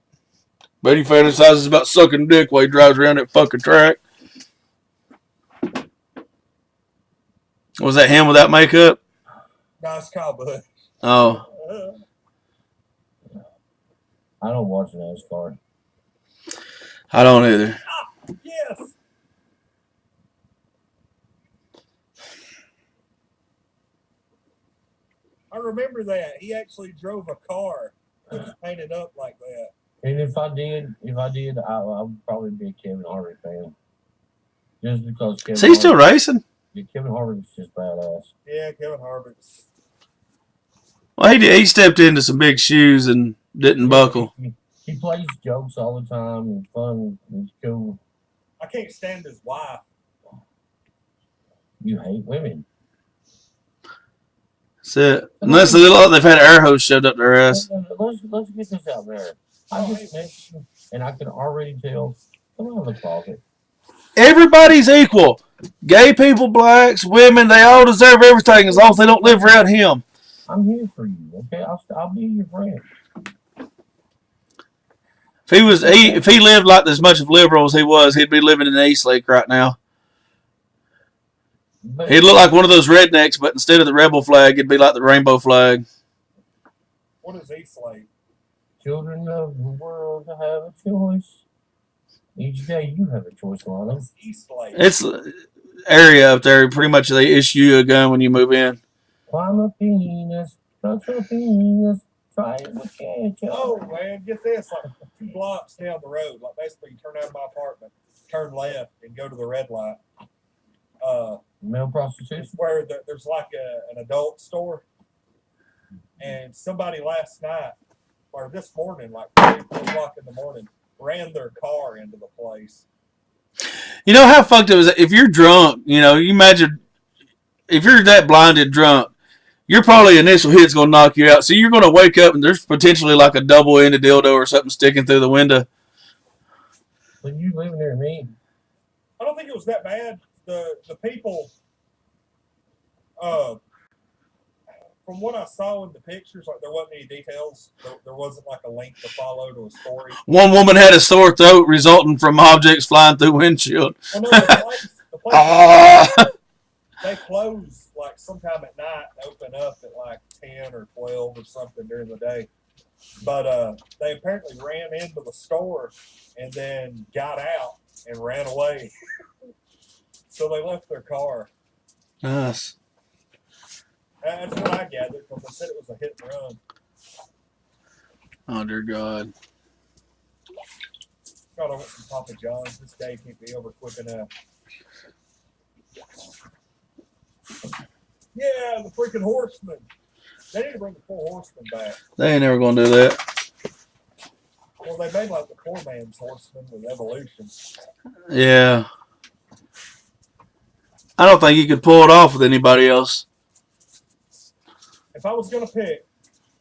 Speaker 1: Bet he fantasizes about sucking dick while he drives around that fucking track. Was that him without makeup?
Speaker 3: No, it's Kyle Busch.
Speaker 1: Oh.
Speaker 2: I don't watch NASCAR.
Speaker 1: I don't either.
Speaker 3: Yes. I remember that. He actually drove a car that was painted up like that.
Speaker 2: And if I did, I would probably be a Kevin Harvick fan. Just because Kevin.
Speaker 1: Is he still racing?
Speaker 2: Yeah, Kevin Harvick's just badass.
Speaker 3: Yeah, Kevin Harvick.
Speaker 1: Well, he stepped into some big shoes and didn't buckle.
Speaker 2: He plays jokes all the time and fun. He's cool.
Speaker 3: I can't stand his wife.
Speaker 2: You hate women.
Speaker 1: That's it. Unless they look like they've had an air hose shoved up their ass.
Speaker 2: Let's get this out there. I just met you, and I can already tell. Come on, the closet.
Speaker 1: Everybody's equal. Gay people, blacks, women, they all deserve everything as long as they don't live around him.
Speaker 2: I'm here for you, okay? I'll be your friend.
Speaker 1: If he lived like as much of a liberal as he was, he'd be living in the East Lake right now.
Speaker 2: But
Speaker 1: He'd look like one of those rednecks, but instead of the rebel flag, it'd be like the rainbow flag.
Speaker 3: What is East Lake?
Speaker 2: children of the world have a choice. Each day you have a choice, Lana.
Speaker 3: It's East Lake.
Speaker 1: It's area up there. Pretty much they issue you a gun when you move in.
Speaker 2: Climb a penis, touch a penis, try it with ketchup.
Speaker 3: Oh man, get this! Like 2 blocks down the road, like basically you turn out of my apartment, turn left, and go to the red light.
Speaker 2: Male
Speaker 3: It's
Speaker 2: prostitution.
Speaker 3: where there's like an adult store, and somebody last night or this morning, like 3, 4 o'clock in the morning, ran their car into the place.
Speaker 1: You know how fucked it was? If you're drunk, you imagine if you're that blinded drunk, your probably initial hit's gonna knock you out. So you're gonna wake up and there's potentially like a double-ended dildo or something sticking through the window.
Speaker 2: When you living near me,
Speaker 3: I don't think it was that bad. The people, from what I saw in the pictures, like there wasn't any details. There wasn't like a link to follow to a story.
Speaker 1: One woman had a sore throat resulting from objects flying through windshield.
Speaker 3: Well, no, the place close like sometime at night and open up at like 10 or 12 or something during the day. But they apparently ran into the store and then got out and ran away. So they left their car.
Speaker 1: Nice.
Speaker 3: That's what I gathered because they said it was a hit and run.
Speaker 1: Oh, dear God.
Speaker 3: God, I want some Papa John's. This day can't be over quick enough. Yeah, the freaking Horsemen. They need to bring the Four Horsemen back.
Speaker 1: They ain't never going to do that.
Speaker 3: Well, they made like the poor man's Horsemen with Evolution.
Speaker 1: Yeah. I don't think you could pull it off with anybody else.
Speaker 3: If I was going to pick,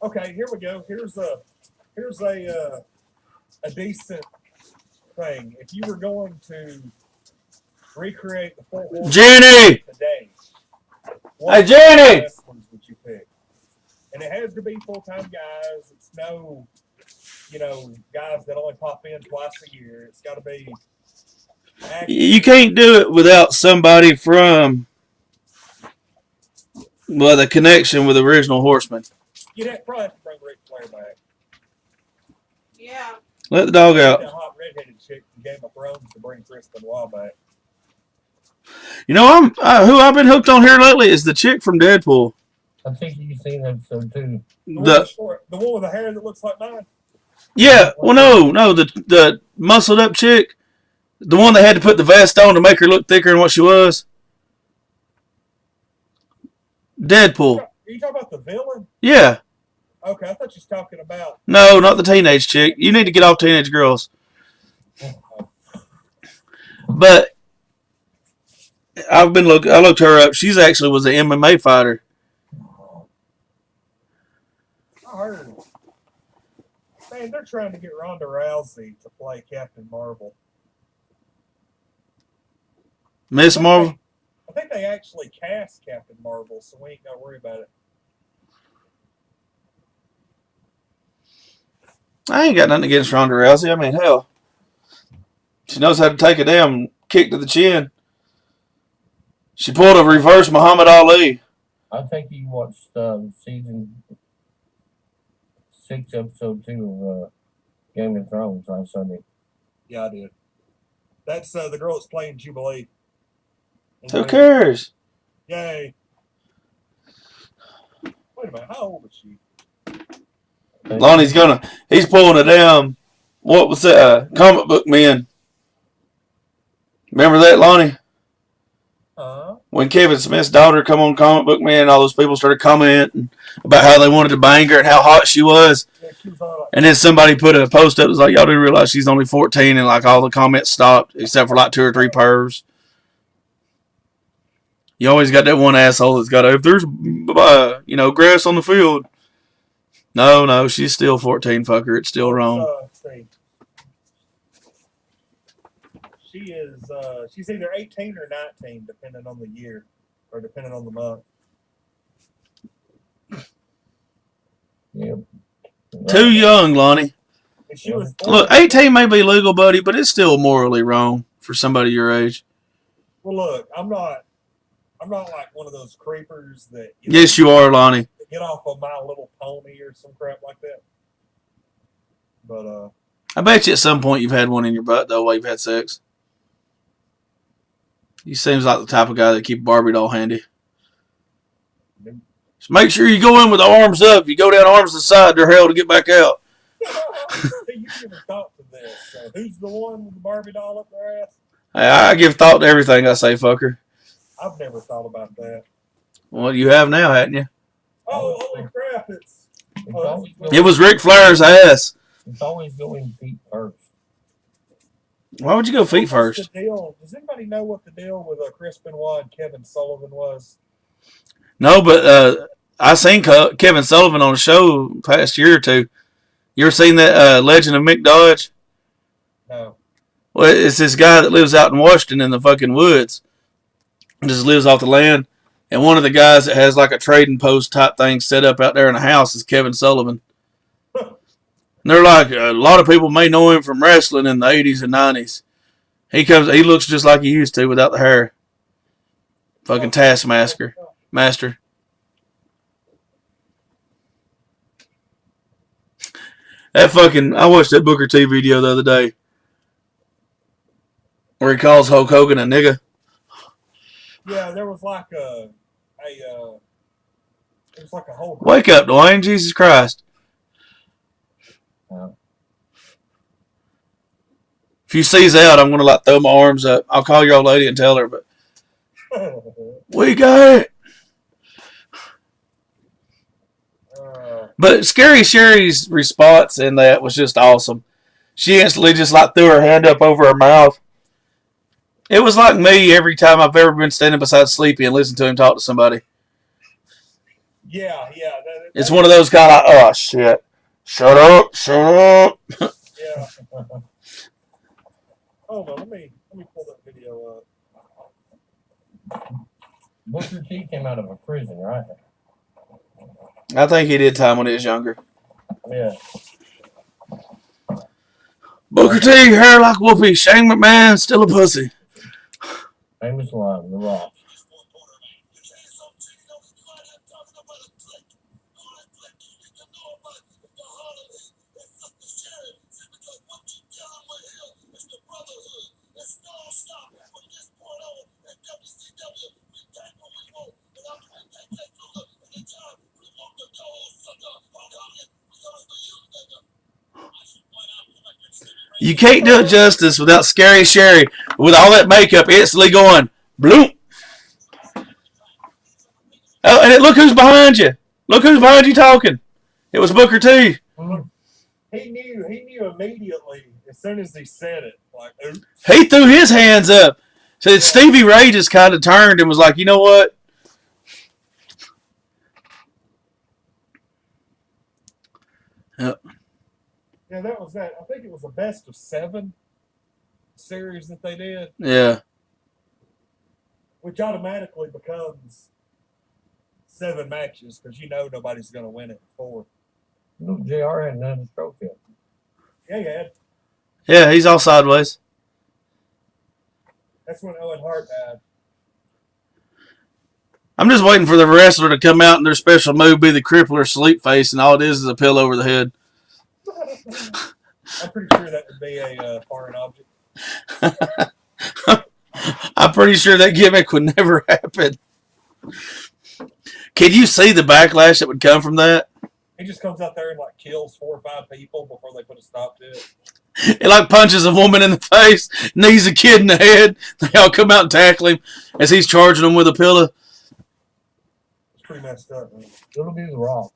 Speaker 3: okay, here we go. Here's a decent thing. If you were going to recreate the Four Horsemen
Speaker 1: Jenny!
Speaker 3: today,
Speaker 1: Hey, Jenny!
Speaker 3: wrestlers would you pick? And it has to be full-time guys. It's no, guys that only pop in twice a year. It's got to be active.
Speaker 1: You can't do it without somebody from, well, the connection with the original Horseman.
Speaker 3: You'd probably have to bring Ric Flair back.
Speaker 5: Yeah.
Speaker 1: Let the dog out.
Speaker 3: That hot redheaded chick from Game of Thrones to bring Chris Benoit back.
Speaker 1: You know, who I've been hooked on here lately is the chick from Deadpool.
Speaker 2: I think you've seen episode 2.
Speaker 3: The one with the hair that looks like mine?
Speaker 1: Yeah, well, no, the muscled up chick. The one that had to put the vest on to make her look thicker than what she was. Deadpool.
Speaker 3: Are you talking about the villain?
Speaker 1: Yeah.
Speaker 3: Okay, I thought you were talking about...
Speaker 1: No, not the teenage chick. You need to get off teenage girls. But I looked her up. She's actually was an MMA fighter.
Speaker 3: I heard. Man, they're trying to get Ronda Rousey to play Captain Marvel.
Speaker 1: Miss Marvel?
Speaker 3: I think they actually cast Captain Marvel, so we ain't got to worry about it.
Speaker 1: I ain't got nothing against Ronda Rousey. I mean, hell. She knows how to take a damn kick to the chin. She pulled a reverse Muhammad Ali.
Speaker 2: I think you watched season 6, episode 2 of Game of Thrones on Sunday.
Speaker 3: Yeah, I did. That's the girl that's playing Jubilee.
Speaker 1: Who cares?
Speaker 3: Yay. Wait a minute, how old is she?
Speaker 1: Lonnie's he's pulling a damn, what was that, comic book man. Remember that, Lonnie? When Kevin Smith's daughter come on Comic Book Man, all those people started commenting about how they wanted to bang her and how hot she was.
Speaker 3: Yeah, she was like,
Speaker 1: And then somebody put a post up that was like, y'all didn't realize she's only 14, and like all the comments stopped except for like 2 or 3 pervs. You always got that one asshole that's got, if there's, grass on the field. No, she's still 14, fucker. It's still wrong.
Speaker 3: She's either 18 or 19, depending on the year or depending on the month.
Speaker 2: Yep.
Speaker 1: Too young, Lonnie.
Speaker 3: And she was
Speaker 1: Look, 18 may be legal, buddy, but it's still morally wrong for somebody your age.
Speaker 3: Well, look, I'm not like one of those creepers that.
Speaker 1: Yes, you are, Lonnie.
Speaker 3: Get off of My Little Pony or some crap like that. But
Speaker 1: I bet you at some point you've had one in your butt, though, while you've had sex. He seems like the type of guy that keep Barbie doll handy. Just make sure you go in with the arms up. If you go down arms to the side, they're hell to get back out.
Speaker 3: you never thought to this. So who's the one with the Barbie doll up their ass?
Speaker 1: Hey, I give thought to everything I say, fucker.
Speaker 3: I've never thought about that.
Speaker 1: Well, you have now, hadn't you?
Speaker 3: Oh, holy crap!
Speaker 1: It was Ric Flair's ass.
Speaker 2: It's always going feet first.
Speaker 1: Why would you go feet first?
Speaker 3: What's the deal? Does anybody know what the deal with Chris Benoit and Kevin Sullivan was?
Speaker 1: No, but I seen Kevin Sullivan on a show past year or two. You ever seen that Legend of Mick Dodge?
Speaker 3: No.
Speaker 1: Well, it's this guy that lives out in Washington in the fucking woods. Just lives off the land. And one of the guys that has like a trading post type thing set up out there in the house is Kevin Sullivan. And they're like, a lot of people may know him from wrestling in the 80s and 90s. He looks just like he used to without the hair. Fucking Taskmaster. Master. That fucking, I watched that Booker T video the other day where he calls Hulk Hogan a nigga.
Speaker 3: Yeah, there was like it was like a whole.
Speaker 1: Wake up, Dwayne. Jesus Christ. If you sees out, I'm going to like throw my arms up. I'll call your old lady and tell her, but we got it. But Scary Sherry's response in that was just awesome. She instantly just like threw her hand up over her mouth. It was like me every time I've ever been standing beside Sleepy and listened to him talk to somebody.
Speaker 3: Yeah.
Speaker 1: It's one of those kind of, oh, shit. Shut up.
Speaker 3: Yeah. Hold on, let me pull that video up.
Speaker 2: Booker T came out of a prison, right?
Speaker 1: I think he did time when he was younger.
Speaker 2: Yeah.
Speaker 1: Booker T, hair like Whoopi. Shane McMahon, still a pussy.
Speaker 2: Famous line, The Rock.
Speaker 1: You can't do it justice without Scary Sherry with all that makeup instantly going bloop. Oh, and look who's behind you. Look who's behind you talking. It was Booker T.
Speaker 3: He knew immediately as soon as he said it. Like, oops.
Speaker 1: He threw his hands up. So Stevie Ray just kind of turned and was like, you know what? Yep.
Speaker 3: Yeah, that was that. I think it was a best of 7 series that they did.
Speaker 1: Yeah.
Speaker 3: Which automatically becomes 7 matches because nobody's going to win it before.
Speaker 2: No, JR hadn't done his stroke yet.
Speaker 3: Yeah, he had.
Speaker 1: Yeah, he's all sideways.
Speaker 3: That's when Owen Hart died.
Speaker 1: I'm just waiting for the wrestler to come out and their special move be the crippler sleep face, and all it is a pill over the head.
Speaker 3: I'm pretty sure that would be a foreign object.
Speaker 1: I'm pretty sure that gimmick would never happen. Can you see the backlash that would come from that?
Speaker 3: He just comes out there and like kills 4 or 5 people before they put a stop to it.
Speaker 1: It like punches a woman in the face, knees a kid in the head. They all come out and tackle him as he's charging them with a pillow.
Speaker 3: It's pretty messed up, man.
Speaker 2: It'll be The Rock.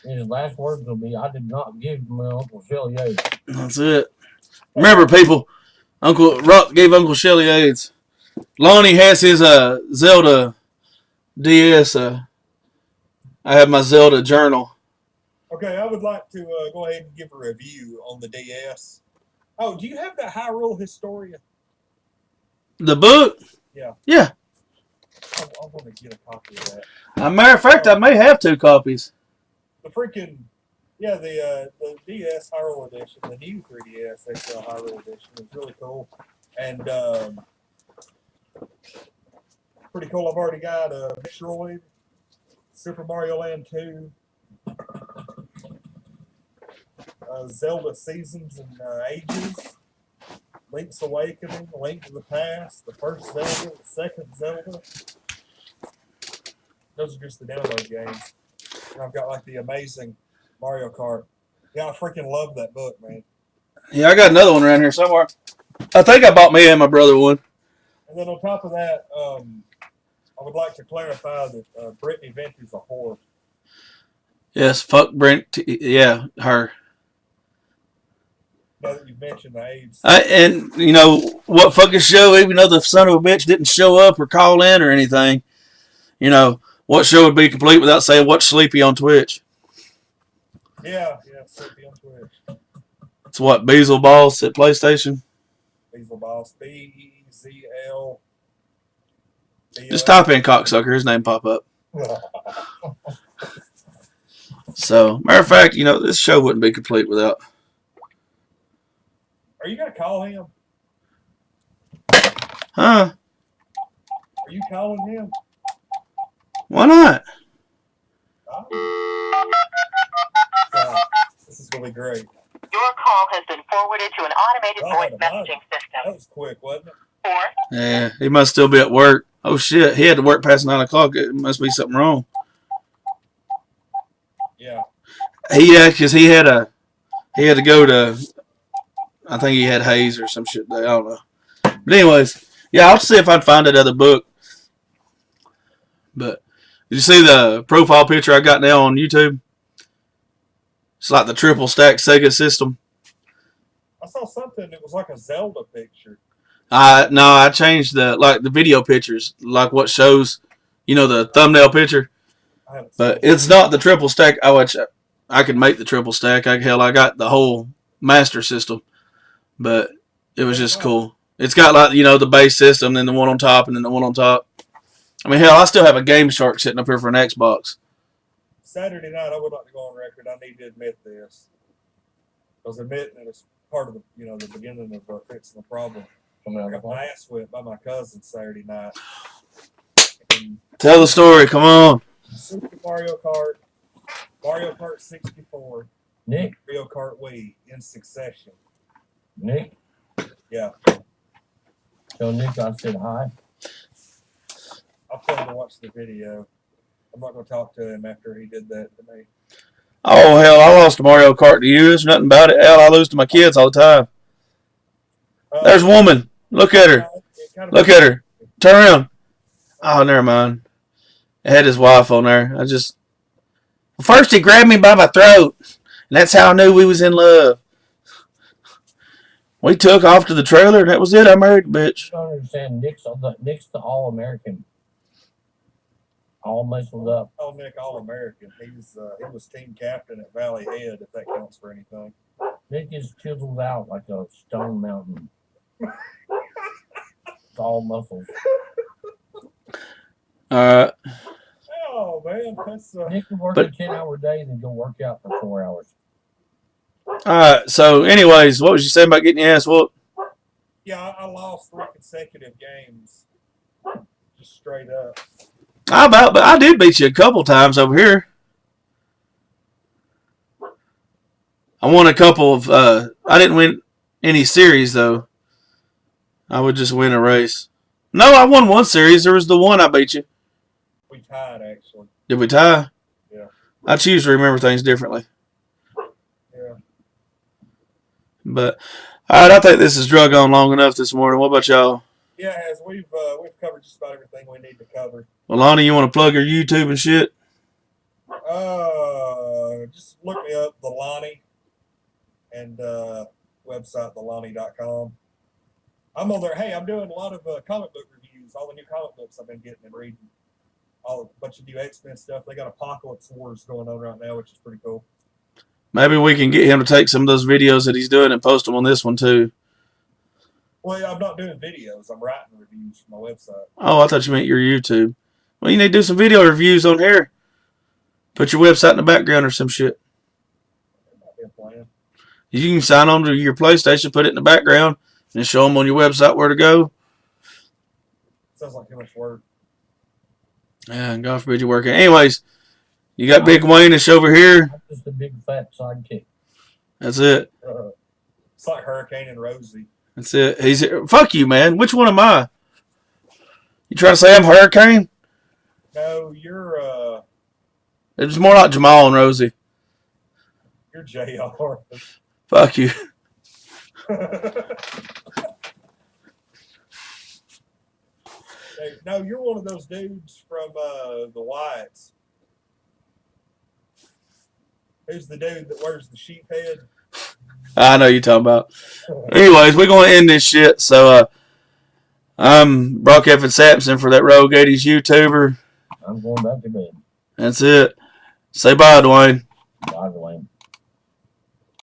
Speaker 2: And his last words will be, I did not give my Uncle Shelly AIDS.
Speaker 1: That's it. Remember, people, Uncle Rock gave Uncle Shelly AIDS. Lonnie has his Zelda DS. I have my Zelda journal.
Speaker 3: Okay, I would like to go ahead and give a review on the DS. Oh, do you have that Hyrule Historia?
Speaker 1: The book?
Speaker 3: Yeah.
Speaker 1: Yeah.
Speaker 3: I want to get a copy of that.
Speaker 1: As a matter of fact, I may have 2 copies.
Speaker 3: The freaking, the DS Hyrule Edition, the new 3DS XL Hyrule Edition is really cool. And pretty cool. I've already got Metroid, Super Mario Land 2, Zelda Seasons and Ages, Link's Awakening, Link to the Past, the first Zelda, the second Zelda. Those are just the download games. And I've got like the amazing Mario Kart. Yeah, I freaking love that book, man.
Speaker 1: Yeah, I got another one around here somewhere. I think I bought me and my brother one.
Speaker 3: And then on top of that, I would like to clarify that Brittany Venture's a whore.
Speaker 1: Yes, fuck Brent. Yeah, her.
Speaker 3: Now that you've mentioned the AIDS.
Speaker 1: And, you know, what fucking show, even though the son of a bitch didn't show up or call in or anything, you know, what show would be complete without saying watch Sleepy on Twitch?
Speaker 3: Yeah, Sleepy on Twitch.
Speaker 1: It's what, Beazle Boss at PlayStation?
Speaker 3: Beazle Boss. B-E-Z-L.
Speaker 1: Just type in cocksucker, his name pop up. So, matter of fact, you know, this show wouldn't be complete without.
Speaker 3: Are you going to call him?
Speaker 1: Huh?
Speaker 3: calling him?
Speaker 1: Why not?
Speaker 3: This is going to be great.
Speaker 4: Your call has been forwarded to an automated
Speaker 3: Oh,
Speaker 4: voice
Speaker 3: the
Speaker 4: messaging
Speaker 3: That
Speaker 4: system.
Speaker 3: was quick, wasn't it?
Speaker 4: 4.
Speaker 1: Yeah, he must still be at work. Oh shit, he had to work past 9 o'clock. It must be something wrong.
Speaker 3: Yeah.
Speaker 1: Because he had to go to. I think he had Hayes or some shit. I don't know. But anyways, yeah, I'll see if I can find that other book. But did you see the profile picture I got now on YouTube? It's like the triple stack Sega system.
Speaker 3: I saw something that was like a Zelda picture.
Speaker 1: I changed the video pictures, like what shows, the thumbnail picture. But it's not the triple stack. I could make the triple stack. I got the whole master system. But it was just cool. It's got like, the base system, then the one on top, and then the one on top. I mean, hell, I still have a Game Shark sitting up here for an Xbox.
Speaker 3: Saturday night, I would like to go on record. I need to admit this. I was admitting it as part of the, the beginning of fixing the problem. I got my ass whipped by my cousin Saturday night. And
Speaker 1: Tell the story. Come on.
Speaker 3: Super Mario Kart 64,
Speaker 2: Nick,
Speaker 3: Mario Kart Wii in succession.
Speaker 2: Nick.
Speaker 3: Yeah.
Speaker 2: Tell Nick I said hi.
Speaker 3: I'll tell him to watch the video. I'm not going to talk to him after he did that to me.
Speaker 1: Oh, hell, I lost to Mario Kart to you. There's nothing about it. Hell, I lose to my kids all the time. There's a woman. Look at her. Look at her. Turn around. Oh, never mind. I had his wife on there. First he grabbed me by my throat. And that's how I knew we was in love. We took off to the trailer, and that was it. I married the bitch.
Speaker 2: I don't understand. Nick's the All-American. All muscled up.
Speaker 3: Oh, Nick, All-American. He was team captain at Valley Head, if that counts for anything.
Speaker 2: Nick is chiseled out like a stone mountain. It's all muscles.
Speaker 1: Alright.
Speaker 3: Oh, man. That's,
Speaker 2: Nick can work a 10-hour day and then go work out for 4 hours.
Speaker 1: Alright, so anyways, what was you saying about getting your ass whooped?
Speaker 3: yeah, I lost 3 consecutive games. Just straight up.
Speaker 1: But I did beat you a couple times over here. I won a couple of, I didn't win any series though. I would just win a race. No, I won one series. There was the one I beat you.
Speaker 3: We tied, actually.
Speaker 1: Did we tie?
Speaker 3: Yeah.
Speaker 1: I choose to remember things differently.
Speaker 3: Yeah.
Speaker 1: But, alright, I think this has drug on long enough this morning. What about y'all?
Speaker 3: Yeah, as we've covered just about everything we need to cover.
Speaker 1: Well, Lonnie, you want to plug your YouTube and shit?
Speaker 3: Just look me up, The Lonnie, and website, thelonnie.com. I'm on there. Hey, I'm doing a lot of comic book reviews, all the new comic books I've been getting and reading. A bunch of new X-Men stuff. They got Apocalypse Wars going on right now, which is pretty cool.
Speaker 1: Maybe we can get him to take some of those videos that he's doing and post them on this one too.
Speaker 3: Well, yeah, I'm not doing videos. I'm writing reviews for my website.
Speaker 1: Oh, I thought you meant your YouTube. Well, you need to do some video reviews on here. Put your website in the background or some shit.
Speaker 3: That might be a plan.
Speaker 1: You can sign on to your PlayStation, put it in the background, and show them on your website where to go.
Speaker 3: Sounds like too much work.
Speaker 1: Yeah, God forbid you work it. Anyways, you got Big Wayne that's over here.
Speaker 2: I'm just a big fat sidekick.
Speaker 1: That's it.
Speaker 3: It's like Hurricane and Rosie.
Speaker 1: That's it. He's here. Fuck you, man. Which one am I? You trying to say I'm Hurricane?
Speaker 3: No, you're
Speaker 1: It was more like Jamal and Rosie.
Speaker 3: you're JR.
Speaker 1: Fuck you.
Speaker 3: No, you're one of those dudes from the Whites. Who's the dude that wears the sheep head?
Speaker 1: I know you're talking about. Anyways, we're going to end this shit. So, I'm Brock F. Sampson for that Rogue 80s YouTuber.
Speaker 2: I'm going back to bed.
Speaker 1: That's it. Say bye, Dwayne.
Speaker 2: Bye, Dwayne.